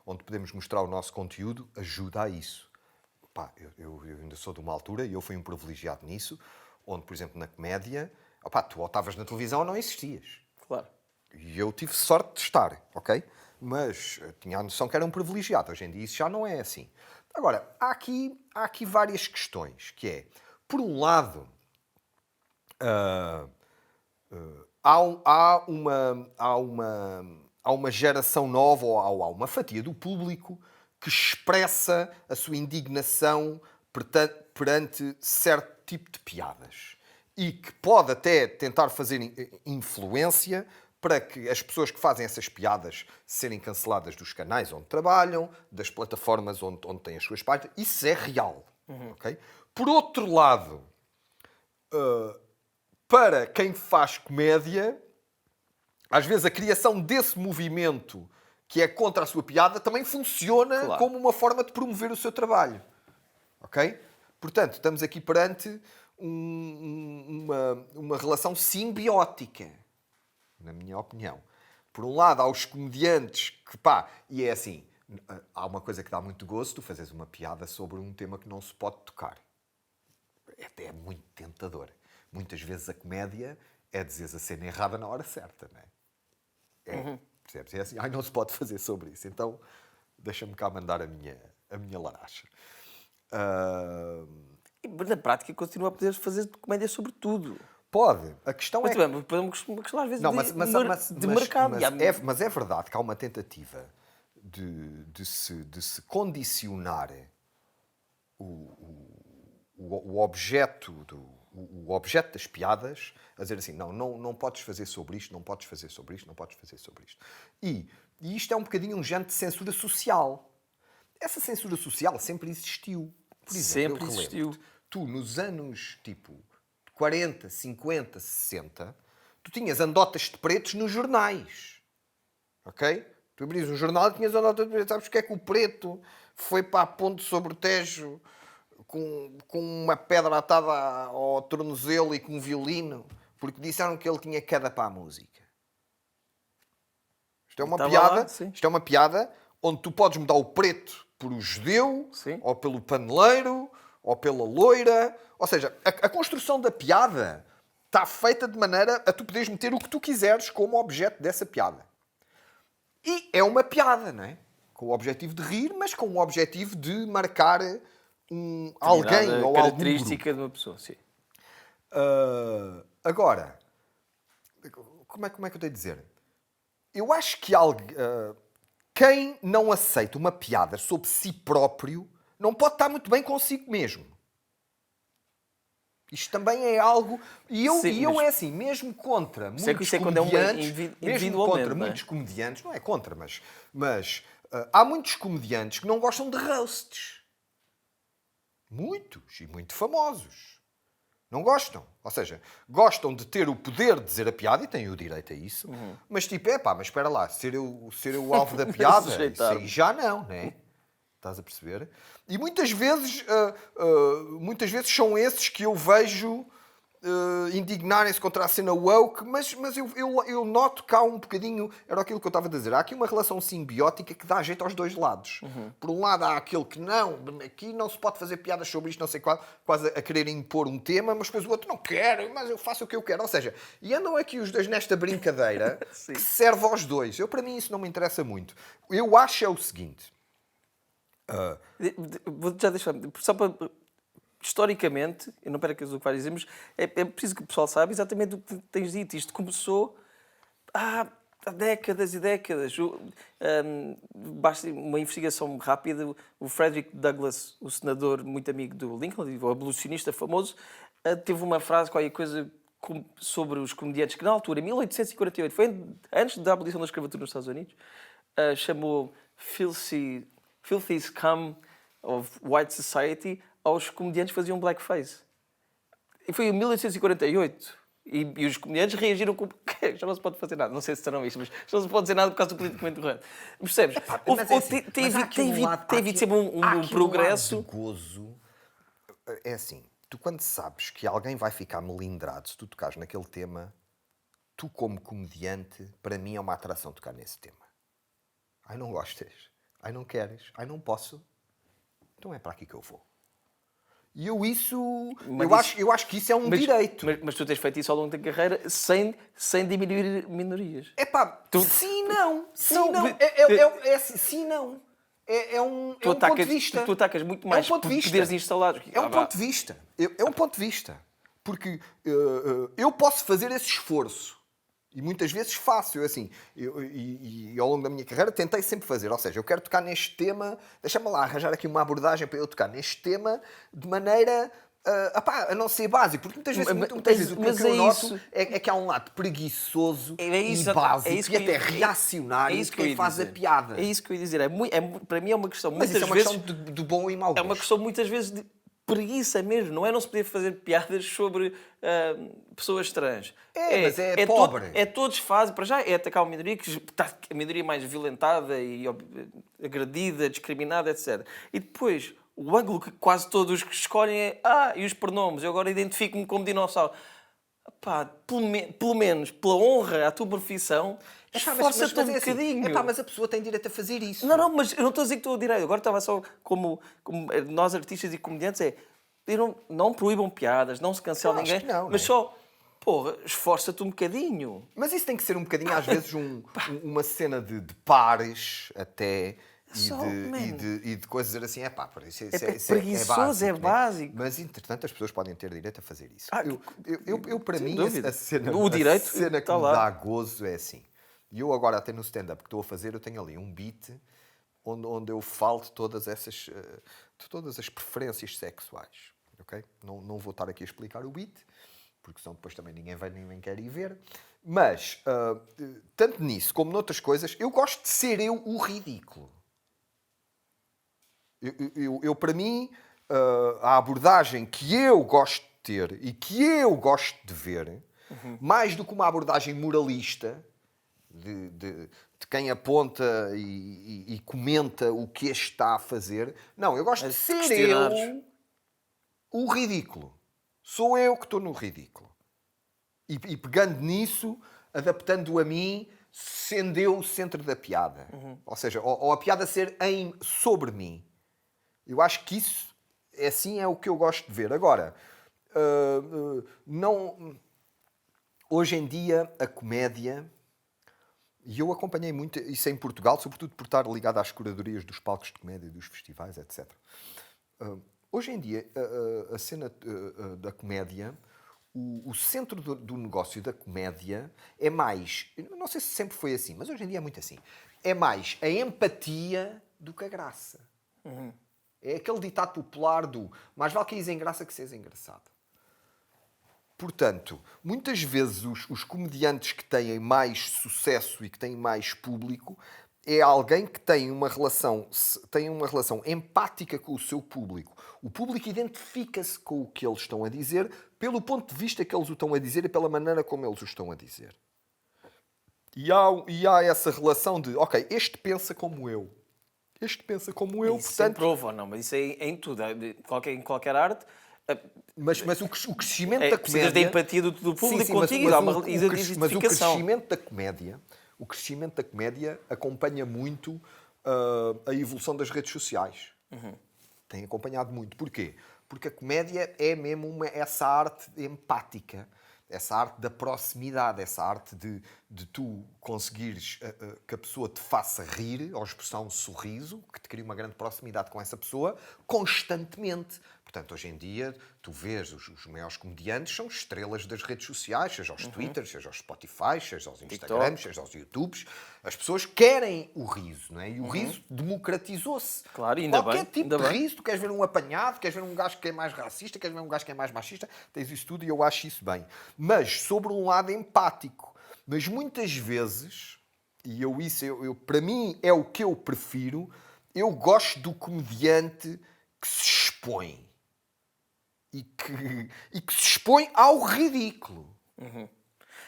onde podemos mostrar o nosso conteúdo ajuda a isso. Pá, eu ainda sou de uma altura e eu fui um privilegiado nisso, onde, por exemplo, na comédia, tu ou estavas na televisão ou não existias. Claro. E eu tive sorte de estar, ok? Mas tinha a noção que era um privilegiado. Hoje em dia isso já não é assim. Agora, há aqui várias questões, que é, por um lado, há uma geração nova, ou há uma fatia do público que expressa a sua indignação perante certo tipo de piadas e que pode até tentar fazer influência para que as pessoas que fazem essas piadas serem canceladas dos canais onde trabalham, das plataformas onde têm as suas páginas. Isso é real. Okay? Por outro lado, para quem faz comédia, às vezes a criação desse movimento que é contra a sua piada também funciona, claro, como uma forma de promover o seu trabalho. Ok? Portanto, estamos aqui perante uma relação simbiótica, na minha opinião. Por um lado, há os comediantes que, e é assim, há uma coisa que dá muito gosto, tu fazes uma piada sobre um tema que não se pode tocar. É muito tentador. Muitas vezes a comédia é dizeres a cena errada na hora certa, não é? Percebes? É assim, não se pode fazer sobre isso. Então, deixa-me cá mandar a minha laracha. Na prática, continua a poder fazer comédia sobre tudo. Pode. A questão muito é... bem, podemos uma questão às vezes de mercado. mercado. Mas é verdade que há uma tentativa de se condicionar o objeto das piadas a dizer assim, não podes fazer sobre isto, não podes fazer sobre isto, não podes fazer sobre isto. E isto é um bocadinho um género de censura social. Essa censura social sempre existiu. Por exemplo, sempre existiu. Tu, nos anos, 40, 50, 60, tu tinhas andotas de pretos nos jornais. Ok? Tu abrias um jornal e tinhas andotas de pretos. Sabes porque é que o preto foi para a ponte sobre o Tejo com uma pedra atada ao tornozelo e com um violino? Porque disseram que ele tinha queda para a música. Isto é uma piada. Isto é uma piada onde tu podes mudar o preto por o judeu, sim, ou pelo paneleiro, ou pela loira. Ou seja, a construção da piada está feita de maneira a tu poderes meter o que tu quiseres como objeto dessa piada. E é uma piada, não é? Com o objetivo de rir, mas com o objetivo de marcar alguém ou característica de uma pessoa, sim. Agora, como é que eu tenho de dizer? Eu acho que quem não aceita uma piada sobre si próprio não pode estar muito bem consigo mesmo. Isto também é algo... E eu, Sim, eu mas- é assim, mesmo contra Sei que muitos isso é quando é uma comediantes... mesmo individualmente, contra não é? muitos comediantes... Não é contra, mas há muitos comediantes que não gostam de roasts. Muitos. E muito famosos. Não gostam. Ou seja, gostam de ter o poder de dizer a piada e têm o direito a isso. Mas tipo, mas espera lá, ser eu o alvo da piada, isso Sujeitar-me. aí já não, né? Estás a perceber? E muitas vezes são esses que eu vejo indignarem-se contra a cena woke, mas eu noto que há um bocadinho, era aquilo que eu estava a dizer, há aqui uma relação simbiótica que dá jeito aos dois lados. Por um lado há aquele que não, aqui não se pode fazer piadas sobre isto, não sei qual, quase a querer impor um tema, mas depois o outro não quer, mas eu faço o que eu quero. Ou seja, e andam aqui os dois nesta brincadeira que serve aos dois. Para mim isso não me interessa muito. Eu acho é o seguinte... Vou já deixar, só para... Historicamente, eu não quero que o que vais dizer, mas é preciso que o pessoal saiba exatamente o que tens dito. Isto começou há décadas e décadas. Basta uma investigação rápida. O Frederick Douglass, o senador muito amigo do Lincoln, o abolicionista famoso, teve uma frase, qualquer coisa, sobre os comediantes, que na altura, em 1848, foi antes da abolição da escravatura nos Estados Unidos, chamou filthy scum of white society aos comediantes que faziam blackface. E foi em 1848. E os comediantes reagiram com... Já não se pode fazer nada. Não sei se serão isto, mas já não se pode dizer nada por causa do politicamente correto. Percebes? Tem havido sempre um progresso... De gozo. É assim, tu quando sabes que alguém vai ficar melindrado se tu tocares naquele tema, tu como comediante, para mim é uma atração tocar nesse tema. Ai, não gostas? Ai, não queres? Ai, não posso? Então é para aqui que eu vou. E eu acho que isso é um direito. Mas tu tens feito isso ao longo da carreira sem diminuir minorias. Sim, não. Sim, não. Sim, não. É um ponto de vista. Tu atacas muito mais poderes instalados. É um ponto de vista. É um ponto de vista. Porque eu posso fazer esse esforço. E muitas vezes faço. E ao longo da minha carreira tentei sempre fazer. Ou seja, eu quero tocar neste tema, deixa-me lá arranjar aqui uma abordagem para eu tocar neste tema de maneira a não ser básico. Porque muitas vezes o que eu noto é que há um lado preguiçoso e básico e até reacionário de quem faz a piada. É isso que eu ia dizer. Para mim é uma questão Mas muitas isso é uma vezes... questão do bom e mau gosto. É uma questão muitas vezes de preguiça mesmo, não é não se poder fazer piadas sobre pessoas trans. Mas é pobre. Todos fazem, para já é atacar uma minoria, que está a minoria mais violentada e agredida, discriminada, etc. E depois, o ângulo que quase todos escolhem é e os pronomes, eu agora identifico-me como dinossauro. Pelo menos, pela honra à tua profissão, esforça-te um bocadinho. Mas a pessoa tem direito a fazer isso. Não, mas eu não estou a dizer que estou a direito. Agora estava só como nós, artistas e comediantes, não proíbam piadas, não se cancela ninguém, mas só, esforça-te um bocadinho. Mas isso tem que ser um bocadinho, às vezes, uma cena de pares até... E de coisas dizer assim, isso preguiçoso, é básico. Mas, entretanto, as pessoas podem ter direito a fazer isso. Para mim, dúvida. a cena que me dá gozo é assim. E eu agora, até no stand-up que estou a fazer, eu tenho ali um beat onde eu falo de todas as preferências sexuais. Okay? Não vou estar aqui a explicar o beat, porque senão depois também ninguém vai nem quer ir ver. Mas, tanto nisso como noutras coisas, eu gosto de ser eu o ridículo. Para mim, a abordagem que eu gosto de ter e que eu gosto de ver, mais do que uma abordagem moralista de quem aponta e comenta o que este está a fazer, não, eu gosto de ser eu o ridículo. Sou eu que estou no ridículo. E pegando nisso, adaptando a mim, sendo eu o centro da piada. Ou seja, ou a piada ser sobre mim. Eu acho que isso, é o que eu gosto de ver. Agora, hoje em dia, a comédia, e eu acompanhei muito isso em Portugal, sobretudo por estar ligado às curadorias dos palcos de comédia, dos festivais, etc. Hoje em dia, a cena da comédia, o centro do negócio da comédia é mais, não sei se sempre foi assim, mas hoje em dia é muito assim, é mais a empatia do que a graça. É aquele ditado popular do mais vale que és em graça que sejas engraçado. Portanto, muitas vezes os comediantes que têm mais sucesso e que têm mais público é alguém que tem uma relação empática com o seu público. O público identifica-se com o que eles estão a dizer pelo ponto de vista que eles o estão a dizer e pela maneira como eles o estão a dizer. E há essa relação de, ok, este pensa como eu. Este pensa como eu, Isso portanto... sempre houve, ou não, mas isso é em tudo. Em qualquer arte... Mas o crescimento da precisas comédia... da empatia do público Sim, contigo e há uma identificação. mas o crescimento da comédia acompanha muito a evolução das redes sociais. Tem acompanhado muito. Porquê? Porque a comédia é mesmo essa arte empática, essa arte da proximidade, essa arte de tu conseguires que a pessoa te faça rir ou expressar um sorriso, que te cria uma grande proximidade com essa pessoa, constantemente. Portanto, hoje em dia, tu vês os maiores comediantes são estrelas das redes sociais, seja aos Twitters, seja aos Spotify, seja aos Instagrams, seja aos YouTubes. As pessoas querem o riso, não é? E o riso democratizou-se. Claro, ainda Qualquer bem, tipo ainda de bem. riso, tu queres ver um apanhado, queres ver um gajo que é mais racista, queres ver um gajo que é mais machista, tens isso tudo e eu acho isso bem. Mas sobre um lado empático. Mas muitas vezes, e para mim é o que eu prefiro, eu gosto do comediante que se expõe. E que se expõe ao ridículo.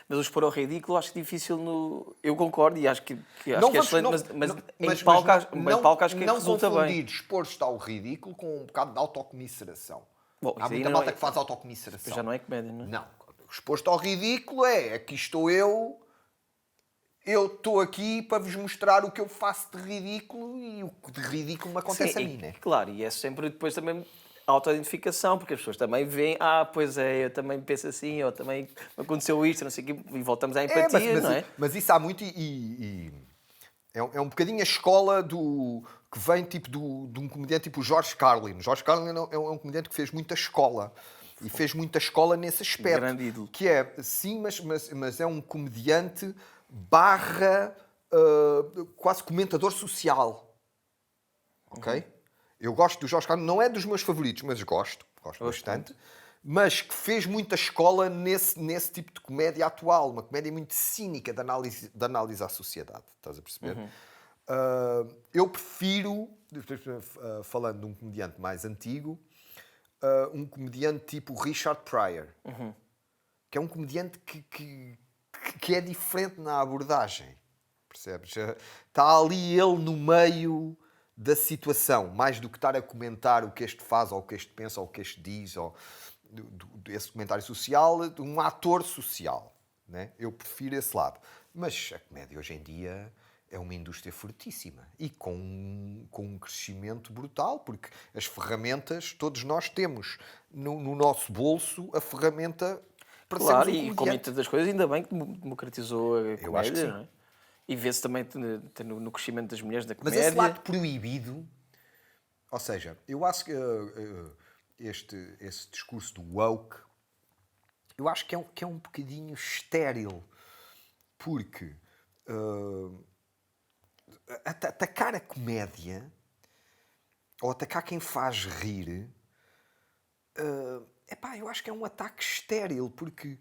Mas o expor ao ridículo acho difícil no... Eu concordo e acho que é Não vamos- excelente, não- mas em palco acho que não resulta confundir bem. expor-te ao ridículo com um bocado de autocomisseração. Bom, Há isso aí muita não malta é- que faz autocomisseração. Já não é comédia, não é? Não. Exposto ao ridículo aqui estou eu estou aqui para vos mostrar o que eu faço de ridículo e o que de ridículo me acontece a mim, né? Claro, e é sempre depois também autoidentificação, porque as pessoas também veem, pois é, eu também penso assim, ou também aconteceu isto, não sei o quê, e voltamos à empatia, não é? Mas isso há muito é um bocadinho a escola que vem tipo de um comediante tipo o George Carlin. O George Carlin é um comediante que fez muita escola. E fez muita escola nesse aspecto. Grande ídolo. Que é, sim, mas é um comediante barra quase comentador social. Ok? Eu gosto do Jorge Carlos, não é dos meus favoritos, mas gosto bastante. Mas que fez muita escola nesse tipo de comédia atual. Uma comédia muito cínica de análise à sociedade. Estás a perceber? Eu prefiro, falando de um comediante mais antigo, um comediante tipo Richard Pryor. Que é um comediante que é diferente na abordagem. Percebes? Está ali ele no meio da situação, mais do que estar a comentar o que este faz, ou o que este pensa, ou o que este diz, ou esse comentário social, de um ator social. Né? Eu prefiro esse lado. Mas a comédia hoje em dia é uma indústria fortíssima e com um crescimento brutal, porque as ferramentas, todos nós temos no nosso bolso a ferramenta para Claro, sermos um e com comediante. muitas das coisas, ainda bem que democratizou a Eu acho que comédia, sim. não é? E vê-se também no crescimento das mulheres da Mas comédia. esse lado proibido, ou seja, eu acho que esse discurso do woke, eu acho que é um bocadinho estéril, porque atacar a comédia ou atacar quem faz rir, eu acho que é um ataque estéril, porque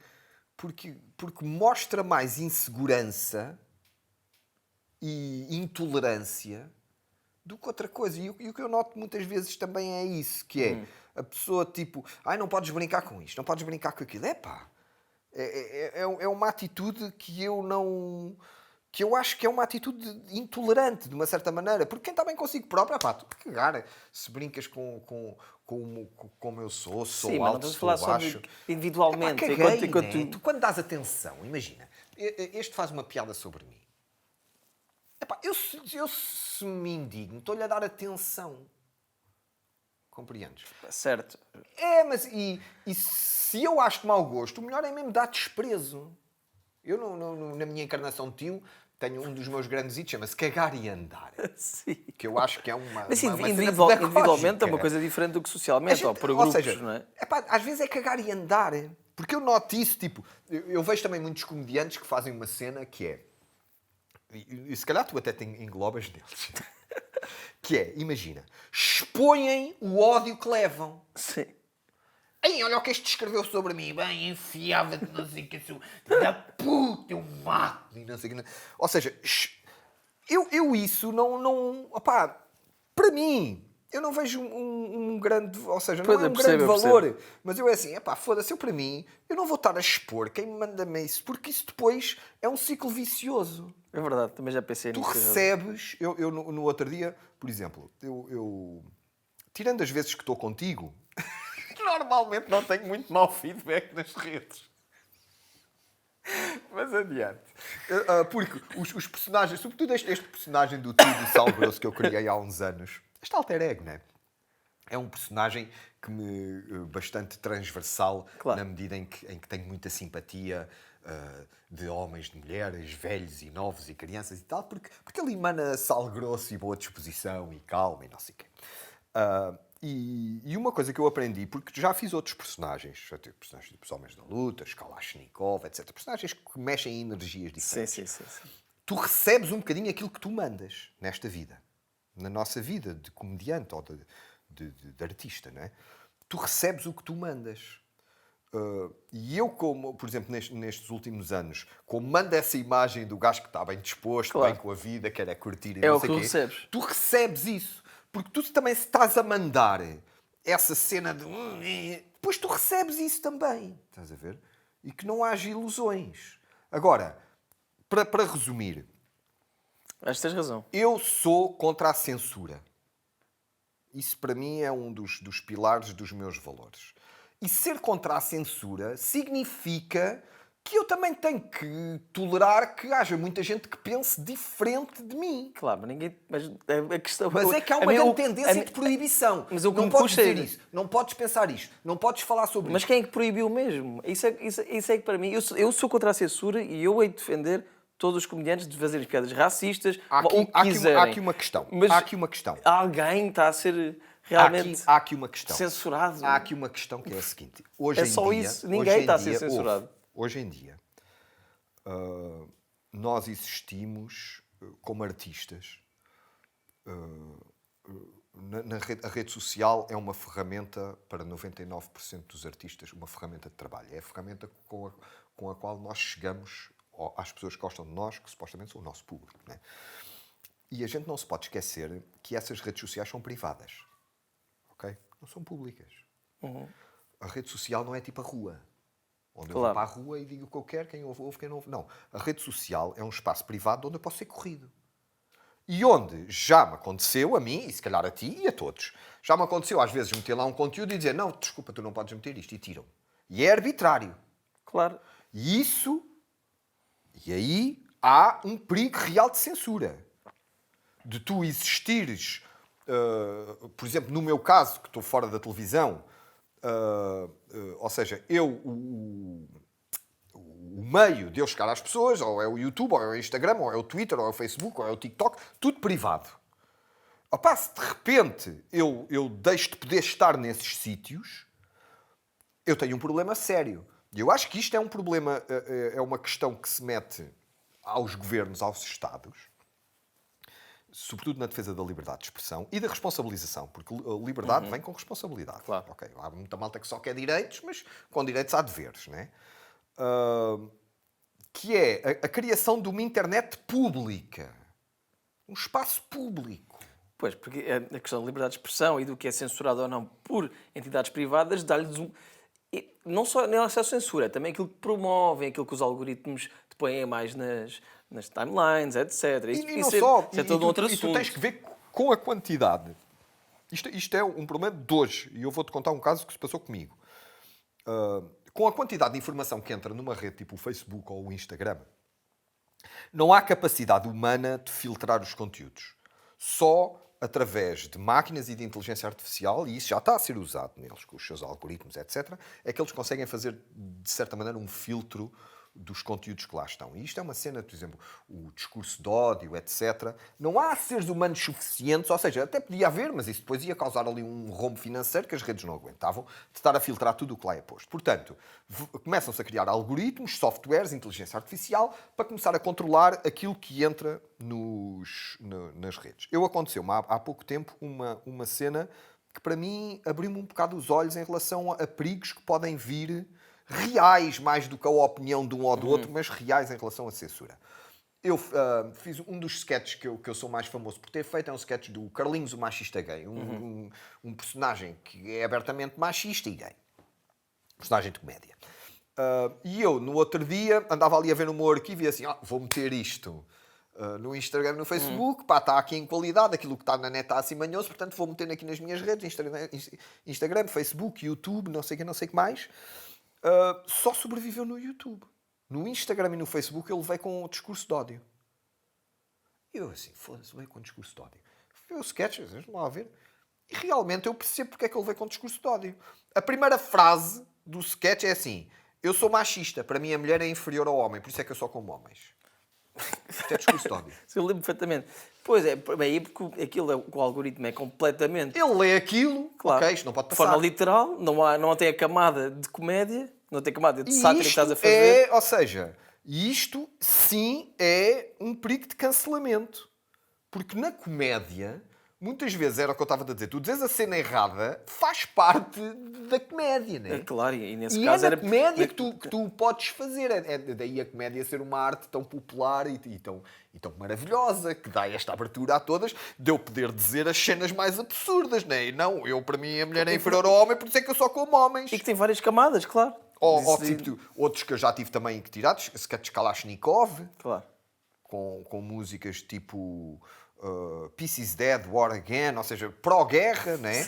mostra mais insegurança e intolerância do que outra coisa. E o que eu noto muitas vezes também é isso, que é a pessoa tipo, não podes brincar com isto, não podes brincar com aquilo. É uma atitude que eu acho que é uma atitude intolerante, de uma certa maneira. Porque quem está bem consigo próprio, tu cagar se brincas com como eu sou Sim, alto, mas sou não estamos a falar baixo. sobre individualmente. Caguei, enquanto né? Tu quando dás atenção, imagina, este faz uma piada sobre mim. Eu se me indigno, estou-lhe a dar atenção. Compreendes? Certo. Mas se eu acho de mau gosto, o melhor é mesmo dar desprezo. Eu, na minha encarnação de tio, tenho um dos meus grandes hits, chama-se Cagar e Andar. Sim. Que eu acho que é uma Mas uma cena individualmente é uma pedagógica. coisa diferente do que socialmente, ou por grupos, Ou seja, não é? às vezes é cagar e andar. Porque eu noto isso, tipo, eu vejo também muitos comediantes que fazem uma cena que é, e se calhar tu até te englobas neles, que é, imagina, expõem o ódio que levam. Sim. Ei, olha o que este escreveu sobre mim. Bem, enfiava-te, não sei o que, sou da puta, eu mato. E não sei o que. Ou seja, eu isso não... Opá, para mim, eu não vejo um grande... Ou seja, não é um grande valor. Mas eu é assim, epá, foda-se, eu para mim, eu não vou estar a expor quem me manda-me isso, porque isso depois é um ciclo vicioso. É verdade, também já pensei nisso. Tu recebes... Eu no outro dia, por exemplo, eu tirando as vezes que estou contigo... Normalmente não tenho muito mau feedback nas redes. Mas adiante. Porque os personagens, sobretudo este personagem do tio do Sal Grosso que eu criei há uns anos, este alter ego, não é? É um personagem que me bastante transversal, claro, na medida em que tenho muita simpatia de homens, de mulheres, velhos e novos e crianças e tal, porque ele emana sal grosso e boa disposição e calma e não sei o quê. E uma coisa que eu aprendi, porque já fiz outros personagens, já tive personagens de Homens da Luta, Kalashnikov, etc. Personagens que mexem em energias diferentes. Sim. Tu recebes um bocadinho aquilo que tu mandas nesta vida. Na nossa vida de comediante ou de artista, não é? Tu recebes o que tu mandas. E eu, como, por exemplo, nestes últimos anos, como mando essa imagem do gajo que está bem disposto, claro, bem com a vida, quer curtir e é não o sei que quê, recebes. Tu recebes isso. Porque tu também estás a mandar essa cena de... Depois tu recebes isso também. Estás a ver? E que não haja ilusões. Agora, para resumir... Acho que tens razão. Eu sou contra a censura. Isso para mim é um dos pilares dos meus valores. E ser contra a censura significa que eu também tenho que tolerar que haja muita gente que pense diferente de mim. Claro, mas ninguém... Mas a questão... Mas é que há uma grande tendência de proibição. Mas eu não podes dizer isso, não podes pensar isto, não podes falar sobre isso. Mas quem é que proibiu mesmo? Isso é que para mim... Eu sou contra a censura e eu hei de defender todos os comediantes de fazerem piadas racistas, o que quiserem. Há aqui uma questão. Mas há aqui uma questão. Alguém está a ser realmente há aqui uma questão. Censurado. Há aqui uma questão que é a seguinte. Hoje é em só dia, isso. Ninguém está a ser censurado. Hoje em dia, nós existimos como artistas. A rede social é uma ferramenta para 99% dos artistas, uma ferramenta de trabalho. É a ferramenta com a qual nós chegamos às pessoas que gostam de nós, que supostamente são o nosso público. Não é? E a gente não se pode esquecer que essas redes sociais são privadas. Ok? Não são públicas. Uhum. A rede social não é tipo a rua. Onde eu claro, vou para a rua e digo o que eu quero, quem ouve, quem não ouve. Não. A rede social é um espaço privado onde eu posso ser corrido. E onde já me aconteceu, a mim, e se calhar a ti e a todos, já me aconteceu às vezes meter lá um conteúdo e dizer não, desculpa, tu não podes meter isto, e tiram. E é arbitrário. Claro. E aí há um perigo real de censura. De tu existires, por exemplo, no meu caso, que estou fora da televisão, ou seja, o meio de eu chegar às pessoas, ou é o YouTube, ou é o Instagram, ou é o Twitter, ou é o Facebook, ou é o TikTok, tudo privado. Opa, se de repente eu deixo de poder estar nesses sítios, eu tenho um problema sério. E eu acho que isto é um problema, é uma questão que se mete aos governos, aos Estados, sobretudo na defesa da liberdade de expressão e da responsabilização, porque a liberdade vem com responsabilidade. Claro. Okay, há muita malta que só quer direitos, mas com direitos há deveres, não é? Que é a criação de uma internet pública. Um espaço público. Pois, porque a questão da liberdade de expressão e do que é censurado ou não por entidades privadas dá-lhes um... Não só a censura, também aquilo que promovem, aquilo que os algoritmos te põem mais nas timelines, etc. E não só. Isso é todo outro assunto. E tu tens que ver com a quantidade. Isto é um problema de hoje. E eu vou-te contar um caso que se passou comigo. Com a quantidade de informação que entra numa rede tipo o Facebook ou o Instagram, não há capacidade humana de filtrar os conteúdos. Só através de máquinas e de inteligência artificial, e isso já está a ser usado neles, com os seus algoritmos, etc., é que eles conseguem fazer, de certa maneira, um filtro dos conteúdos que lá estão. E isto é uma cena, por exemplo, o discurso de ódio, etc. Não há seres humanos suficientes, ou seja, até podia haver, mas isso depois ia causar ali um rombo financeiro que as redes não aguentavam, de estar a filtrar tudo o que lá é posto. Portanto, começam-se a criar algoritmos, softwares, inteligência artificial, para começar a controlar aquilo que entra nas redes. Aconteceu-me há pouco tempo uma cena que para mim abriu-me um bocado os olhos em relação a perigos que podem vir reais, mais do que a opinião de um ou do outro, mas reais em relação à censura. Eu fiz um dos sketches que eu sou mais famoso por ter feito, é um sketch do Carlinhos, o machista gay. Um personagem que é abertamente machista e gay. Personagem de comédia. E eu, no outro dia, andava ali a ver no meu arquivo e assim, vou meter isto no Instagram, no Facebook, pá, está aqui em qualidade, aquilo que está na net está assim manhoso, portanto vou meter aqui nas minhas redes, Instagram, Facebook, YouTube, não sei o que mais. Só sobreviveu no YouTube. No Instagram e no Facebook ele veio com o discurso de ódio. E eu assim, foda-se, veio com o discurso de ódio. Fui o sketch, vamos lá ver. E realmente eu percebo porque é que ele veio com o discurso de ódio. A primeira frase do sketch é assim: eu sou machista, para mim a mulher é inferior ao homem, por isso é que eu só como homens. Isto é discurso de ódio. Eu lembro perfeitamente. Pois é, aí porque aquilo, o algoritmo é completamente... Ele lê aquilo, Claro, ok, isto não pode de passar. forma literal, não tem a camada de comédia, não tem a camada de sátira que estás a Isto fazer. ou seja, isto sim é um perigo de cancelamento. Porque na comédia, muitas vezes era o que eu estava a dizer, tu dizes a cena errada, faz parte da comédia, não é? É claro, e nesse E caso é na era... comédia que tu podes fazer. É daí a comédia ser uma arte tão popular e tão maravilhosa, que dá esta abertura a todas, de eu poder dizer as cenas mais absurdas, não é? E não, para mim a mulher é inferior ao homem, por isso é que eu só como homens. E que tem várias camadas, claro. Ou Disse- tipo, outros que eu já tive também que tirados, sketches Kalashnikov, Claro. com músicas tipo Peace is Dead, War Again, ou seja, pró-guerra, né?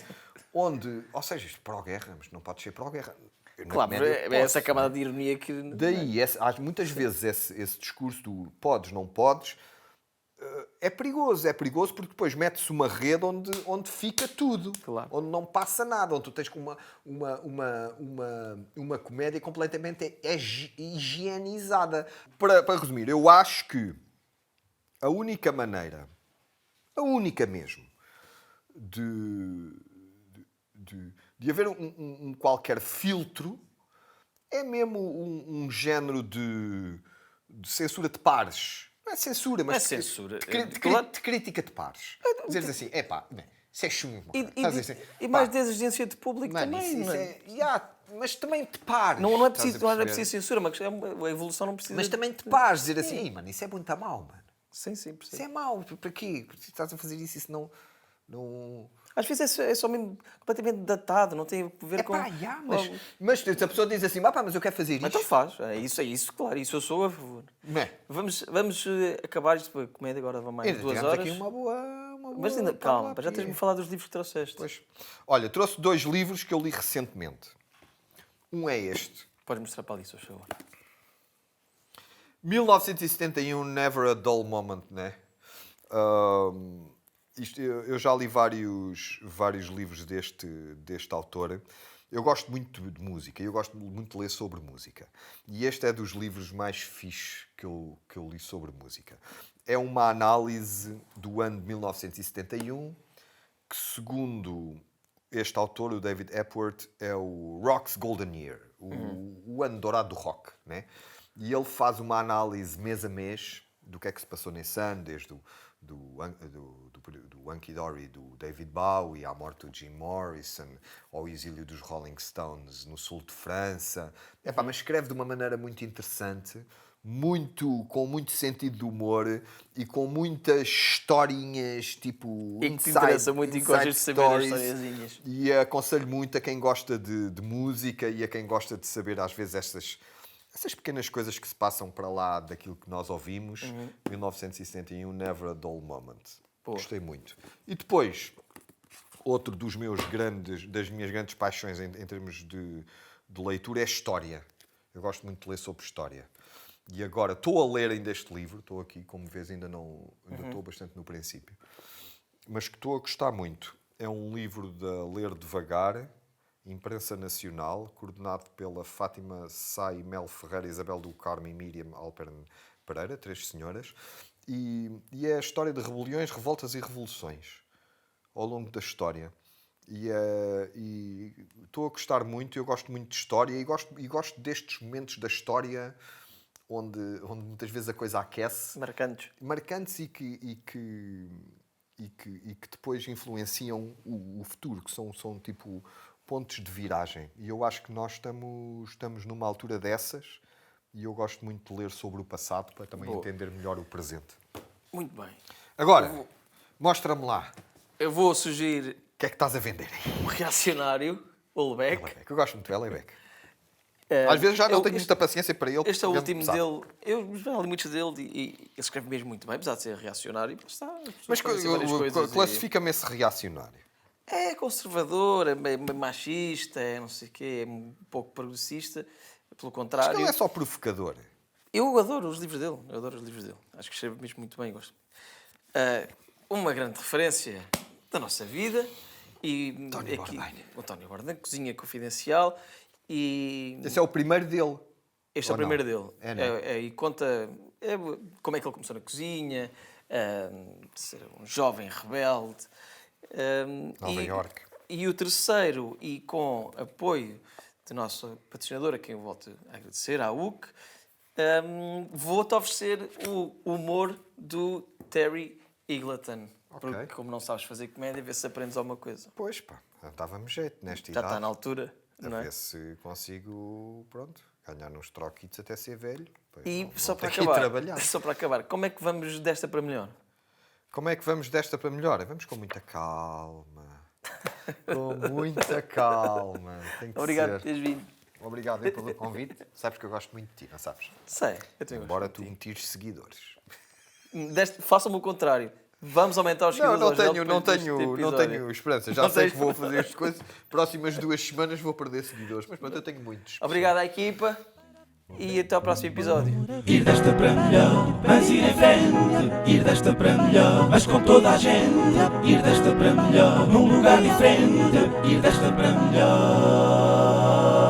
Onde, ou seja, isto pró-guerra, mas não pode ser pró-guerra. Na Claro, comédia é posso, essa camada né? de ironia que... Daí, muitas vezes esse discurso do podes, não podes, é perigoso porque depois mete-se uma rede onde fica tudo, Claro. onde não passa nada, onde tu tens uma comédia completamente higienizada. Para resumir, eu acho que a única maneira, a única mesmo, de haver um qualquer filtro é mesmo um género de censura de pares. Não é censura, mas é censura. de crítica de pares. Dizeres assim, isso é chumbo. Estás a dizer assim, E mais pá, de exigência de público mano, também. isso não é? mas também de pares. Não é estás a preciso, não era perceber? preciso censura, mas a evolução não precisa... Mas também de pares, dizer assim, mano, isso é muito a mal, mano. Sim, sim, Isso percebo. é mau, para quê? Porque estás a fazer isso não... Às vezes é só mesmo completamente datado, não tem a ver com... mas se a pessoa diz assim, mas eu quero fazer Mas isto. então faz, é isso, claro, isso eu sou a favor. Não é? Vamos acabar isto para a comédia, agora vai mais Ainda 2 tivemos horas. aqui uma boa Mas ainda, calma, já palavra. tens-me falado dos livros que trouxeste. Pois. Olha, trouxe 2 livros que eu li recentemente. Um é este. Podes mostrar para ali, se favor. 1971, Never a Dull Moment, né? Eu já li vários livros deste autor. Eu gosto muito de música, eu gosto muito de ler sobre música. E este é dos livros mais fixes que eu li sobre música. É uma análise do ano de 1971, que segundo este autor, o David Epworth, é o Rock's Golden Year, o ano dourado do rock, né? E ele faz uma análise mês a mês do que é que se passou nesse ano, desde do Hunky Dory do David Bowie, à morte do Jim Morrison, ao exílio dos Rolling Stones no sul de França. Mas escreve de uma maneira muito interessante, com muito sentido de humor e com muitas historinhas, tipo E que te interessa muito e gostas de saber as historiazinhas. E aconselho muito a quem gosta de música e a quem gosta de saber às vezes essas pequenas coisas que se passam para lá daquilo que nós ouvimos. 1971, Never a Dull Moment. Boa. Gostei muito. E depois, outro das minhas grandes paixões em termos de leitura é história. Eu gosto muito de ler sobre história. E agora estou a ler ainda este livro. Estou aqui, como vês, ainda estou bastante no princípio. Mas que estou a gostar muito. É um livro de ler devagar, Imprensa Nacional, coordenado pela Fátima Sá, Mel Ferreira, Isabel do Carmo e Miriam Alpern Pereira, 3 senhoras. E é a história de rebeliões, revoltas e revoluções ao longo da história. E estou a gostar muito, eu gosto muito de história e gosto destes momentos da história onde muitas vezes a coisa aquece. Marcantes. Marcantes e que depois influenciam o futuro, que são tipo pontos de viragem. E eu acho que nós estamos numa altura dessas e eu gosto muito de ler sobre o passado para também entender melhor o presente. Muito bem. Agora, mostra-me lá. Eu vou sugerir O que é que estás a vender aí? um reacionário, o Lebec. Eu gosto muito do Lebec. Às vezes já não tenho muita paciência para ele. Este é o porque último pesado. dele. Eu já li muitos dele e ele escreve mesmo muito bem, apesar de ser reacionário. Mas classifica-me esse reacionário. É conservador, é meio machista, é não sei o quê, é um pouco progressista. Pelo Acho contrário. que ele é só provocador. Eu adoro os livros dele. Acho que escreve mesmo muito bem, gosto. Uma grande referência da nossa vida. E António aqui, Bourdain. António Bourdain, Cozinha Confidencial. E Esse é o primeiro dele. este é o Ou não? primeiro dele. É, não é? E conta como é que ele começou na cozinha, de ser um jovem rebelde. Nova Iorque. E o terceiro, e com apoio da nossa patrocinadora, a quem eu volto a agradecer, à UC, vou-te oferecer o humor do Terry Eagleton. Ok. Porque, como não sabes fazer comédia, vê se aprendes alguma coisa. Pois pá, dava-me jeito nesta Já idade. está na altura, A não é? ver se consigo, pronto, ganhar uns troquitos até ser velho. Pois E não só para ter que ir acabar, trabalhar. só para acabar, como é que vamos desta para melhor? Como é que vamos desta para melhor? Vamos com muita calma. Com muita calma. Tem que Obrigado por ser. teres vindo. Obrigado pelo convite. Sabes que eu gosto muito de ti, não sabes? Sei, eu também Embora gosto tu de me tires seguidores. ti. Façam-me o contrário. Vamos aumentar os seguidores ao Gel Não depois deste tenho episódio. esperança. Já Não sei tens que vou fazer estas coisas. Próximas 2 semanas vou perder seguidores. Mas pronto, eu tenho muitos. Obrigado à equipa e até ao próximo episódio. Ir desta para melhor, mas ir em frente. Ir desta para melhor, mas com toda a gente. Ir desta para melhor, num lugar diferente. Ir desta para melhor.